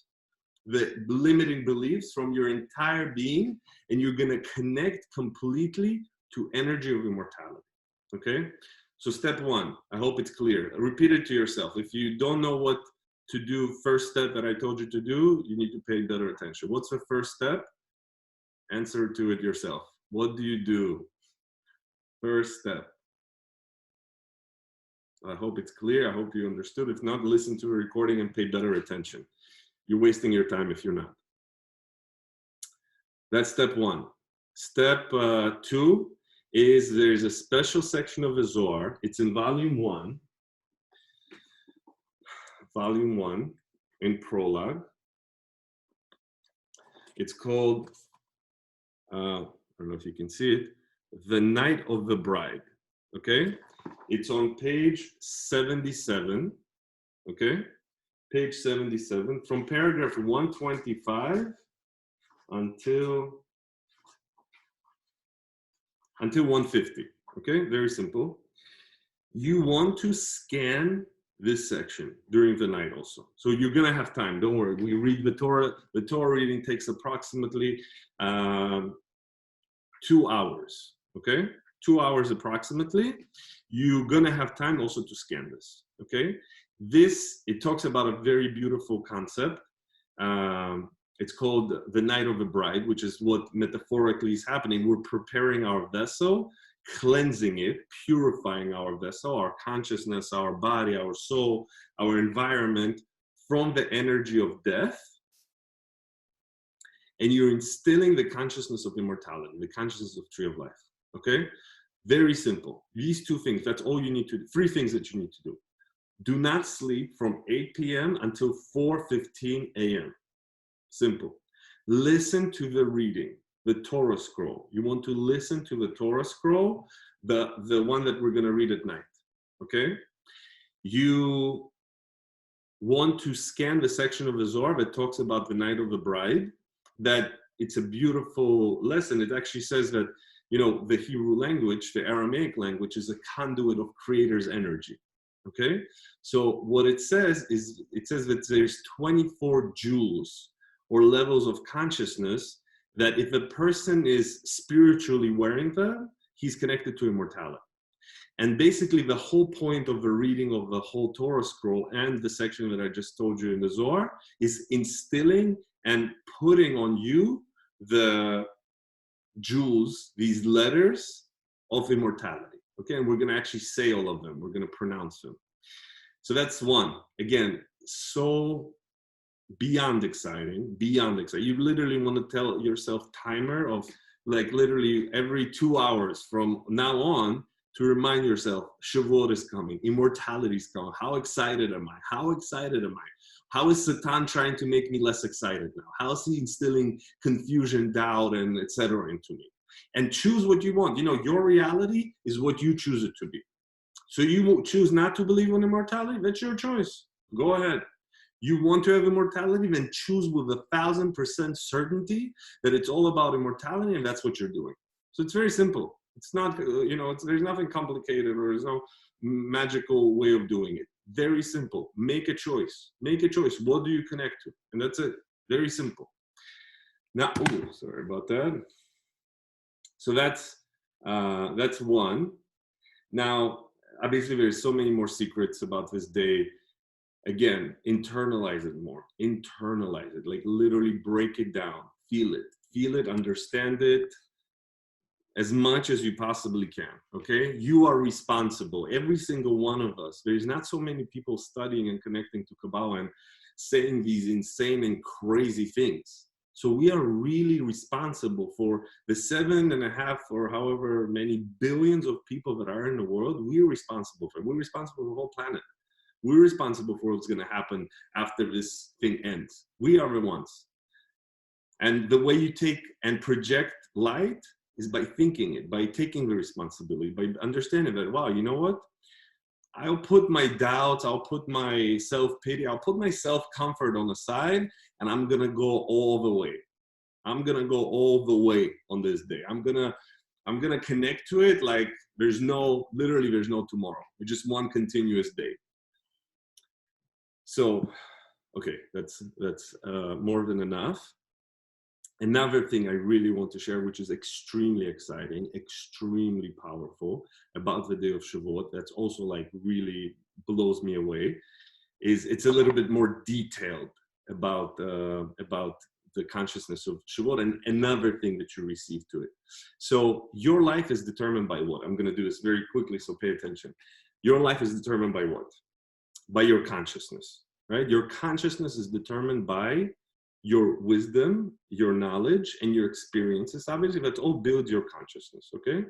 Speaker 1: the limiting beliefs from your entire being, and you're going to connect completely to energy of immortality. Okay? So step one, I hope it's clear. Repeat it to yourself. If you don't know what to do, first step that I told you to do, you need to pay better attention. What's the first step? Answer to it yourself. What do you do? First step. I hope it's clear. I hope you understood. If not, listen to a recording and pay better attention. You're wasting your time if you're not. That's step one. Step two is there's a special section of the Zohar. It's in volume one in prologue. It's called, I don't know if you can see it, The Night of the Bride, okay? It's on page 77, okay? Page 77, from paragraph 125 until 150, okay? Very simple. You want to scan this section during the night also. So you're gonna have time, don't worry. We read the Torah. The Torah reading takes approximately 2 hours, okay? 2 hours approximately. You're gonna have time also to scan this, okay? It talks about a very beautiful concept. It's called the Night of the Bride, which is what metaphorically is happening. We're preparing our vessel, cleansing it, purifying our vessel, our consciousness, our body, our soul, our environment from the energy of death. And you're instilling the consciousness of immortality, the consciousness of tree of life, okay? Very simple. These two things, that's all you need to do. 3 things that you need to do. Do not sleep from 8 p.m. until 4:15 a.m. Simple. Listen to the reading, the Torah scroll. You want to listen to the Torah scroll, the one that we're going to read at night, okay? You want to scan the section of the Zohar that talks about the Night of the Bride, that it's a beautiful lesson. It actually says that, you know, the Hebrew language, the Aramaic language, is a conduit of creator's energy, okay? So what it says is, it says that there's 24 jewels or levels of consciousness that if a person is spiritually wearing them, he's connected to immortality. And basically the whole point of the reading of the whole Torah scroll and the section that I just told you in the Zohar is instilling and putting on you the jewels, these letters of immortality. Okay, and we're going to actually say all of them. We're going to pronounce them. So that's one. Again, so beyond exciting, beyond exciting. You literally want to tell yourself timer of like literally every 2 hours from now on to remind yourself, Shavuot is coming, immortality is coming. How excited am I? How excited am I? How is Satan trying to make me less excited now? How is he instilling confusion, doubt, and etc. into me? And choose what you want. You know, your reality is what you choose it to be. So you choose not to believe in immortality, that's your choice. Go ahead. You want to have immortality, then choose with 1,000% certainty that it's all about immortality, and that's what you're doing. So it's very simple. It's not, you know, there's nothing complicated, or there's no magical way of doing it. Very simple. Make a choice. Make a choice. What do you connect to? And that's it. Very simple. Now, oh, sorry about that. So that's one. Now, obviously, there's so many more secrets about this day. Again, internalize it more. Internalize it. Like literally break it down. Feel it. Feel it. Understand it as much as you possibly can, okay? You are responsible, every single one of us. There's not so many people studying and connecting to Kabbalah and saying these insane and crazy things. So we are really responsible for the 7.5 or however many billions of people that are in the world. We're responsible for it. We're responsible for the whole planet. We're responsible for what's gonna happen after this thing ends. We are the ones. And the way you take and project light is by thinking it, by taking the responsibility, by understanding that, wow, you know what? I'll put my doubts, I'll put my self-pity, I'll put my self-comfort on the side, and I'm gonna go all the way. I'm gonna go all the way on this day. I'm gonna connect to it like literally there's no tomorrow. It's just one continuous day. So, okay, that's more than enough. Another thing I really want to share, which is extremely exciting, extremely powerful about the day of Shavuot, that's also like really blows me away, is it's a little bit more detailed about the consciousness of Shavuot and another thing that you receive to it. So your life is determined by what? I'm going to do this very quickly, so pay attention. Your life is determined by what? By your consciousness, right? Your consciousness is determined by your wisdom, your knowledge, and your experiences. Obviously, that all builds your consciousness, okay?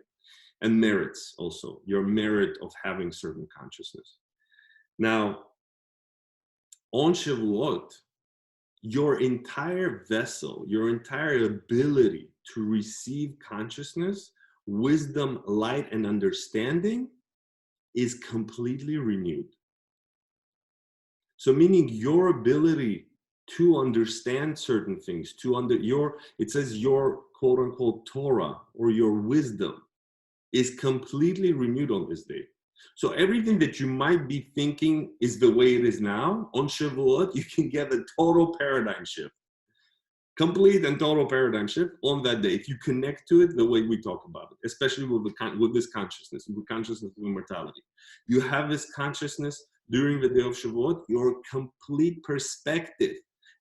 Speaker 1: And merits also, your merit of having certain consciousness. Now, on Shavuot, your entire vessel, your entire ability to receive consciousness, wisdom, light, and understanding is completely renewed. So meaning your ability to understand certain things, it says your quote unquote Torah or your wisdom is completely renewed on this day. So everything that you might be thinking is the way it is now, on Shavuot, you can get a total paradigm shift. Complete and total paradigm shift on that day if you connect to it the way we talk about it, especially with this consciousness, with the consciousness of immortality. You have this consciousness during the day of Shavuot, your complete perspective,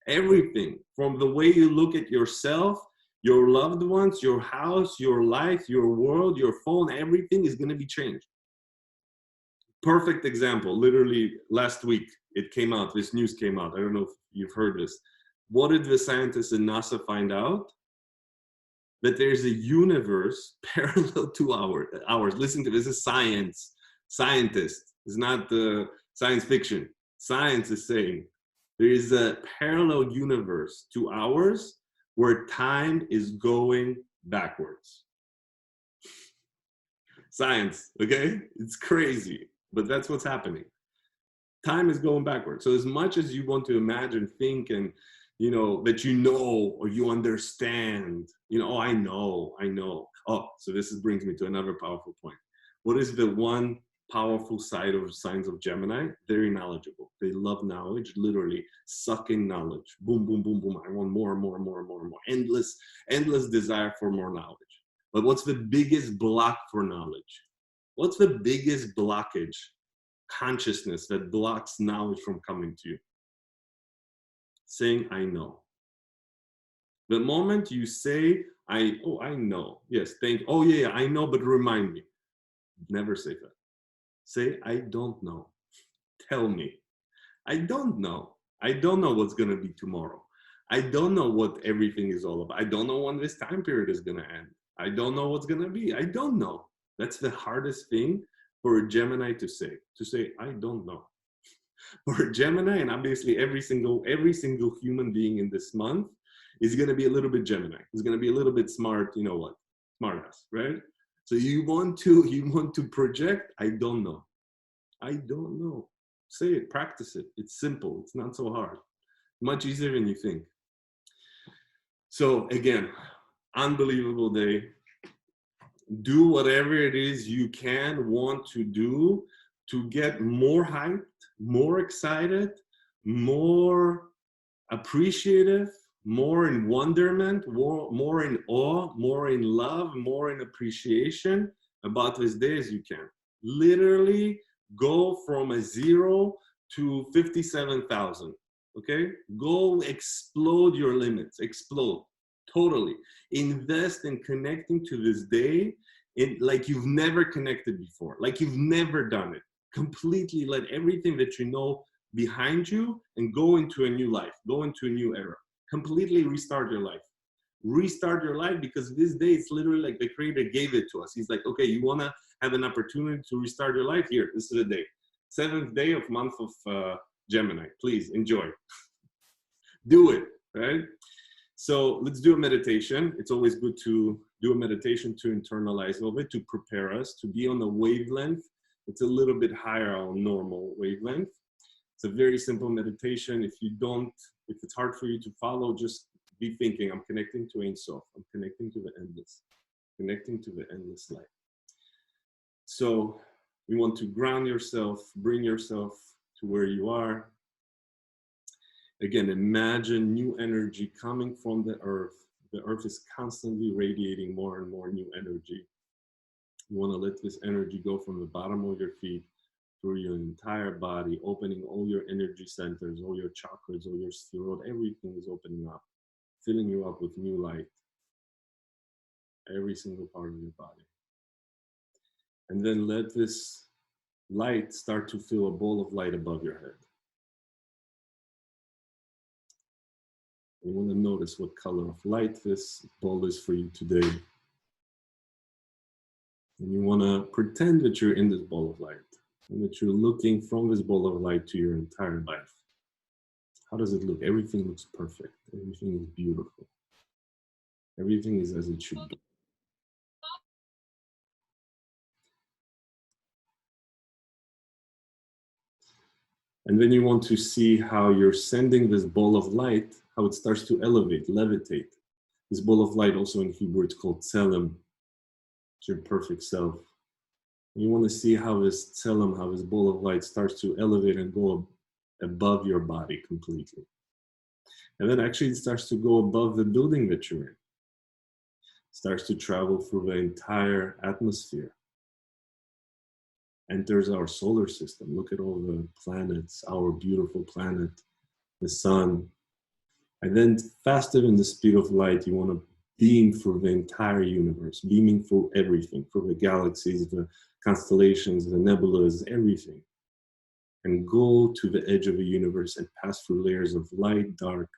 Speaker 1: everything from the way you look at yourself, your loved ones, your house, your life, your world, your phone, everything is going to be changed. Perfect example, literally last week it came out, this news came out. I don't know if you've heard this. What did the scientists in NASA find out? That there's a universe parallel to ours. Listen to this, is science. Scientists. It's not science fiction. Science is saying there is a parallel universe to ours where time is going backwards. Science, okay? It's crazy, but that's what's happening. Time is going backwards. So as much as you want to imagine, think, and that or you understand, oh, I know. Oh, so this brings me to another powerful point. What is the one powerful side of signs of Gemini? Very knowledgeable. They love knowledge, literally sucking knowledge. Boom, boom, boom, boom. I want more and more and more and more and more. Endless desire for more knowledge. But what's the biggest block for knowledge? What's the biggest blockage? Consciousness that blocks knowledge from coming to you. Saying, I know. The moment you say, I know. Yes, I know, but remind me. Never say that. Say, I don't know. Tell me. I don't know. I don't know what's going to be tomorrow. I don't know what everything is all about. I don't know when this time period is going to end. I don't know what's going to be. I don't know. That's the hardest thing for a Gemini to say, I don't know. For a Gemini, and obviously every single human being in this month is going to be a little bit Gemini. Is going to be a little bit smart, smart ass, right? So you want to project, I don't know. I don't know. Say it, practice it. It's simple. It's not so hard. Much easier than you think. So again, unbelievable day. Do whatever it is you want to do to get more hyped, more excited, more appreciative, more in wonderment, more in awe, more in love, more in appreciation about this day as you can. Literally go from a 0 to 57,000. Okay? Go explode your limits. Explode. Totally. Invest in connecting to this day like you've never connected before, like you've never done it. Completely let everything that you know behind you and go into a new life, go into a new era. Completely restart your life. Restart your life, because this day, it's literally like the creator gave it to us. He's like, okay, you want to have an opportunity to restart your life? Here, this is the day. 7th day of month of Gemini. Please enjoy. Do it, right? So let's do a meditation. It's always good to do a meditation to internalize a little bit, to prepare us, to be on a wavelength. It's a little bit higher on normal wavelength. It's a very simple meditation. If it's hard for you to follow, just be thinking, I'm connecting to Ein Sof. I'm connecting to the endless, connecting to the endless light. So you want to ground yourself, bring yourself to where you are. Again, imagine new energy coming from the earth. The earth is constantly radiating more and more new energy. You want to let this energy go from the bottom of your feet through your entire body, opening all your energy centers, all your chakras, all your spherot, everything is opening up, filling you up with new light. Every single part of your body. And then let this light start to fill a ball of light above your head. You want to notice what color of light this ball is for you today. And you want to pretend that you're in this ball of light and that you're looking from this ball of light to your entire life. How does it look? Everything looks perfect. Everything is beautiful. Everything is as it should be. And then you want to see how you're sending this ball of light, how it starts to elevate, levitate. This ball of light, also in Hebrew, it's called tselem. It's your perfect self. And you want to see how this tselem, how this ball of light starts to elevate and go above your body completely. And then actually it starts to go above the building that you're in. It starts to travel through the entire atmosphere. Enters our solar system. Look at all the planets, our beautiful planet, the sun. And then faster than the speed of light, you want to beam through the entire universe, beaming through everything, through the galaxies, the constellations, the nebulas, everything. And go to the edge of the universe and pass through layers of light, dark,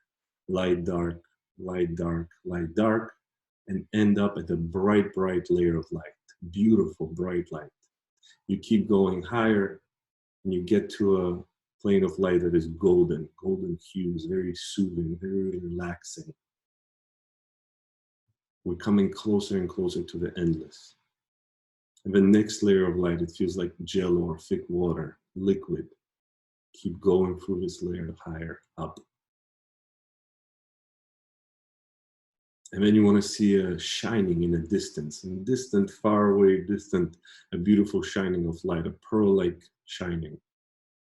Speaker 1: light, dark, light, dark, light, dark, and end up at a bright, bright layer of light. Beautiful, bright light. You keep going higher and you get to a plane of light that is golden, golden hues, very soothing, very relaxing. We're coming closer and closer to the endless. And the next layer of light, it feels like gel or thick water, liquid. Keep going through this layer higher up. And then you want to see a shining in a distance, far away, distant, a beautiful shining of light, a pearl-like shining.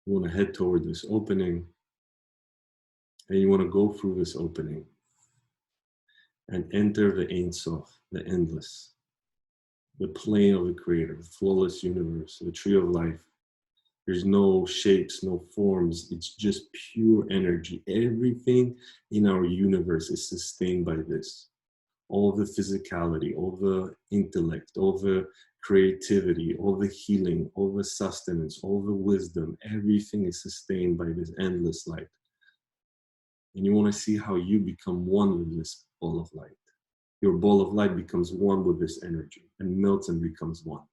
Speaker 1: You want to head toward this opening, and you want to go through this opening and enter the Ein Sof, the endless, the plane of the Creator, the flawless universe, the tree of life. There's no shapes, no forms. It's just pure energy. Everything in our universe is sustained by this. All the physicality, all the intellect, all the creativity, all the healing, all the sustenance, all the wisdom, everything is sustained by this endless light. And you want to see how you become one with this ball of light. Your ball of light becomes one with this energy and melts and becomes one.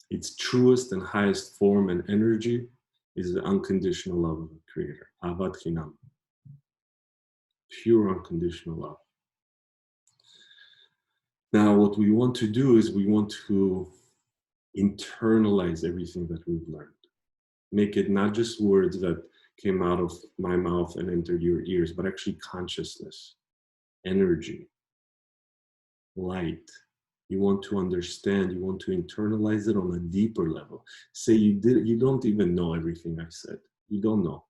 Speaker 1: Its truest and highest form and energy is the unconditional love of the Creator, Ahavat Chinam, pure unconditional love. Now, what we want to do is we want to internalize everything that we've learned. Make it not just words that came out of my mouth and entered your ears, but actually consciousness, energy, light. You want to understand, you want to internalize it on a deeper level. Say you don't even know everything I said. You don't know.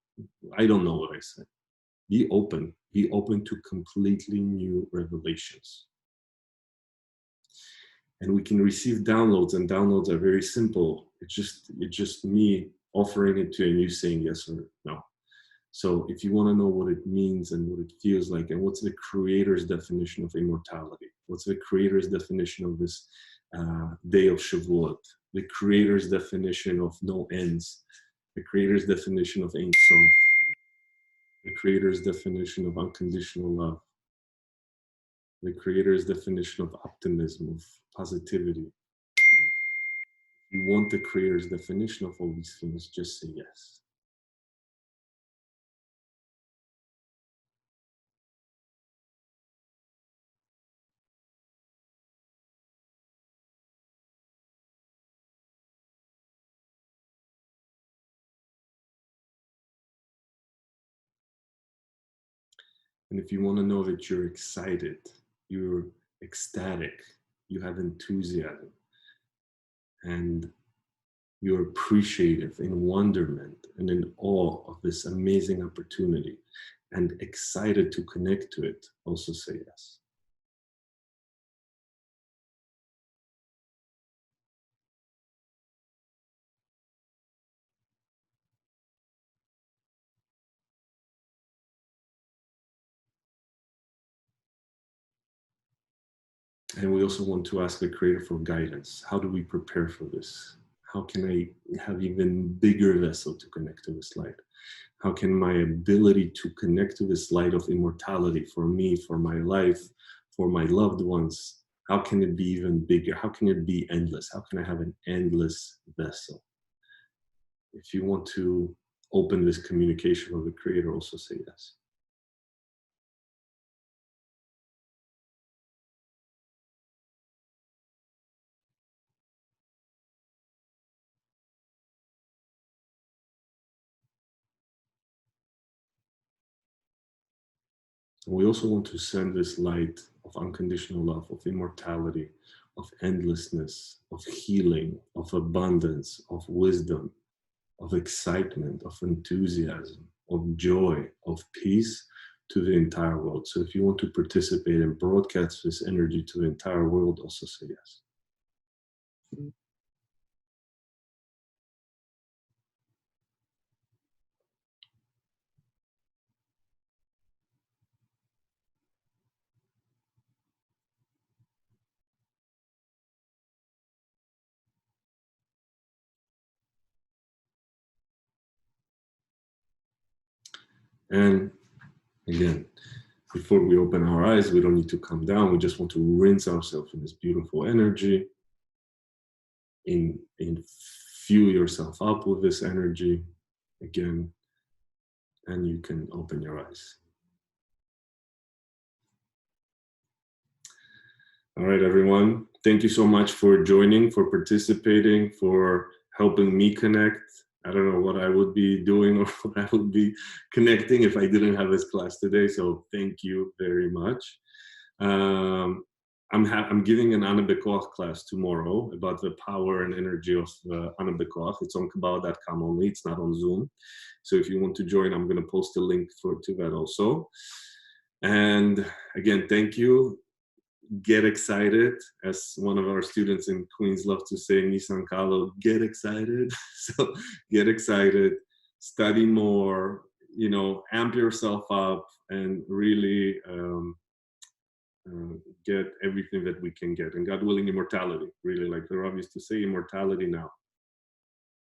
Speaker 1: I don't know what I said. Be open to completely new revelations. And we can receive downloads, and downloads are very simple. It's just me offering it to you and you saying yes or no. So if you want to know what it means and what it feels like, and what's the Creator's definition of immortality, what's the Creator's definition of this day of Shavuot, the Creator's definition of no ends, the Creator's definition of Ein Sof, the Creator's definition of unconditional love, the Creator's definition of optimism, of positivity. If you want the Creator's definition of all these things, just say yes. And if you want to know that you're excited, you're ecstatic, you have enthusiasm, and you're appreciative, in wonderment and in awe of this amazing opportunity, and excited to connect to it, also say yes. And we also want to ask the Creator for guidance. How do we prepare for this? How can I have even bigger vessel to connect to this light? How can my ability to connect to this light of immortality for me, for my life, for my loved ones, how can it be even bigger? How can it be endless? How can I have an endless vessel? If you want to open this communication with the Creator, also say yes. We also want to send this light of unconditional love, of immortality, of endlessness, of healing, of abundance, of wisdom, of excitement, of enthusiasm, of joy, of peace to the entire world. So if you want to participate and broadcast this energy to the entire world, also say yes. And again, before we open our eyes, we don't need to come down. We just want to rinse ourselves in this beautiful energy. Fuel yourself up with this energy again, and you can open your eyes. All right, everyone. Thank you so much for joining, for participating, for helping me connect. I don't know what I would be doing or what I would be connecting if I didn't have this class today. So thank you very much. I'm giving an Ana Bekoach class tomorrow about the power and energy of Ana Bekoach. It's on Kabbalah.com only. It's not on Zoom. So if you want to join, I'm going to post a link to that also. And again, thank you. Get excited, as one of our students in Queens love to say, Nisan Kalo, get excited. So get excited, study more, amp yourself up and really get everything that we can get. And God willing, immortality, really, like the Rav used to say, immortality now.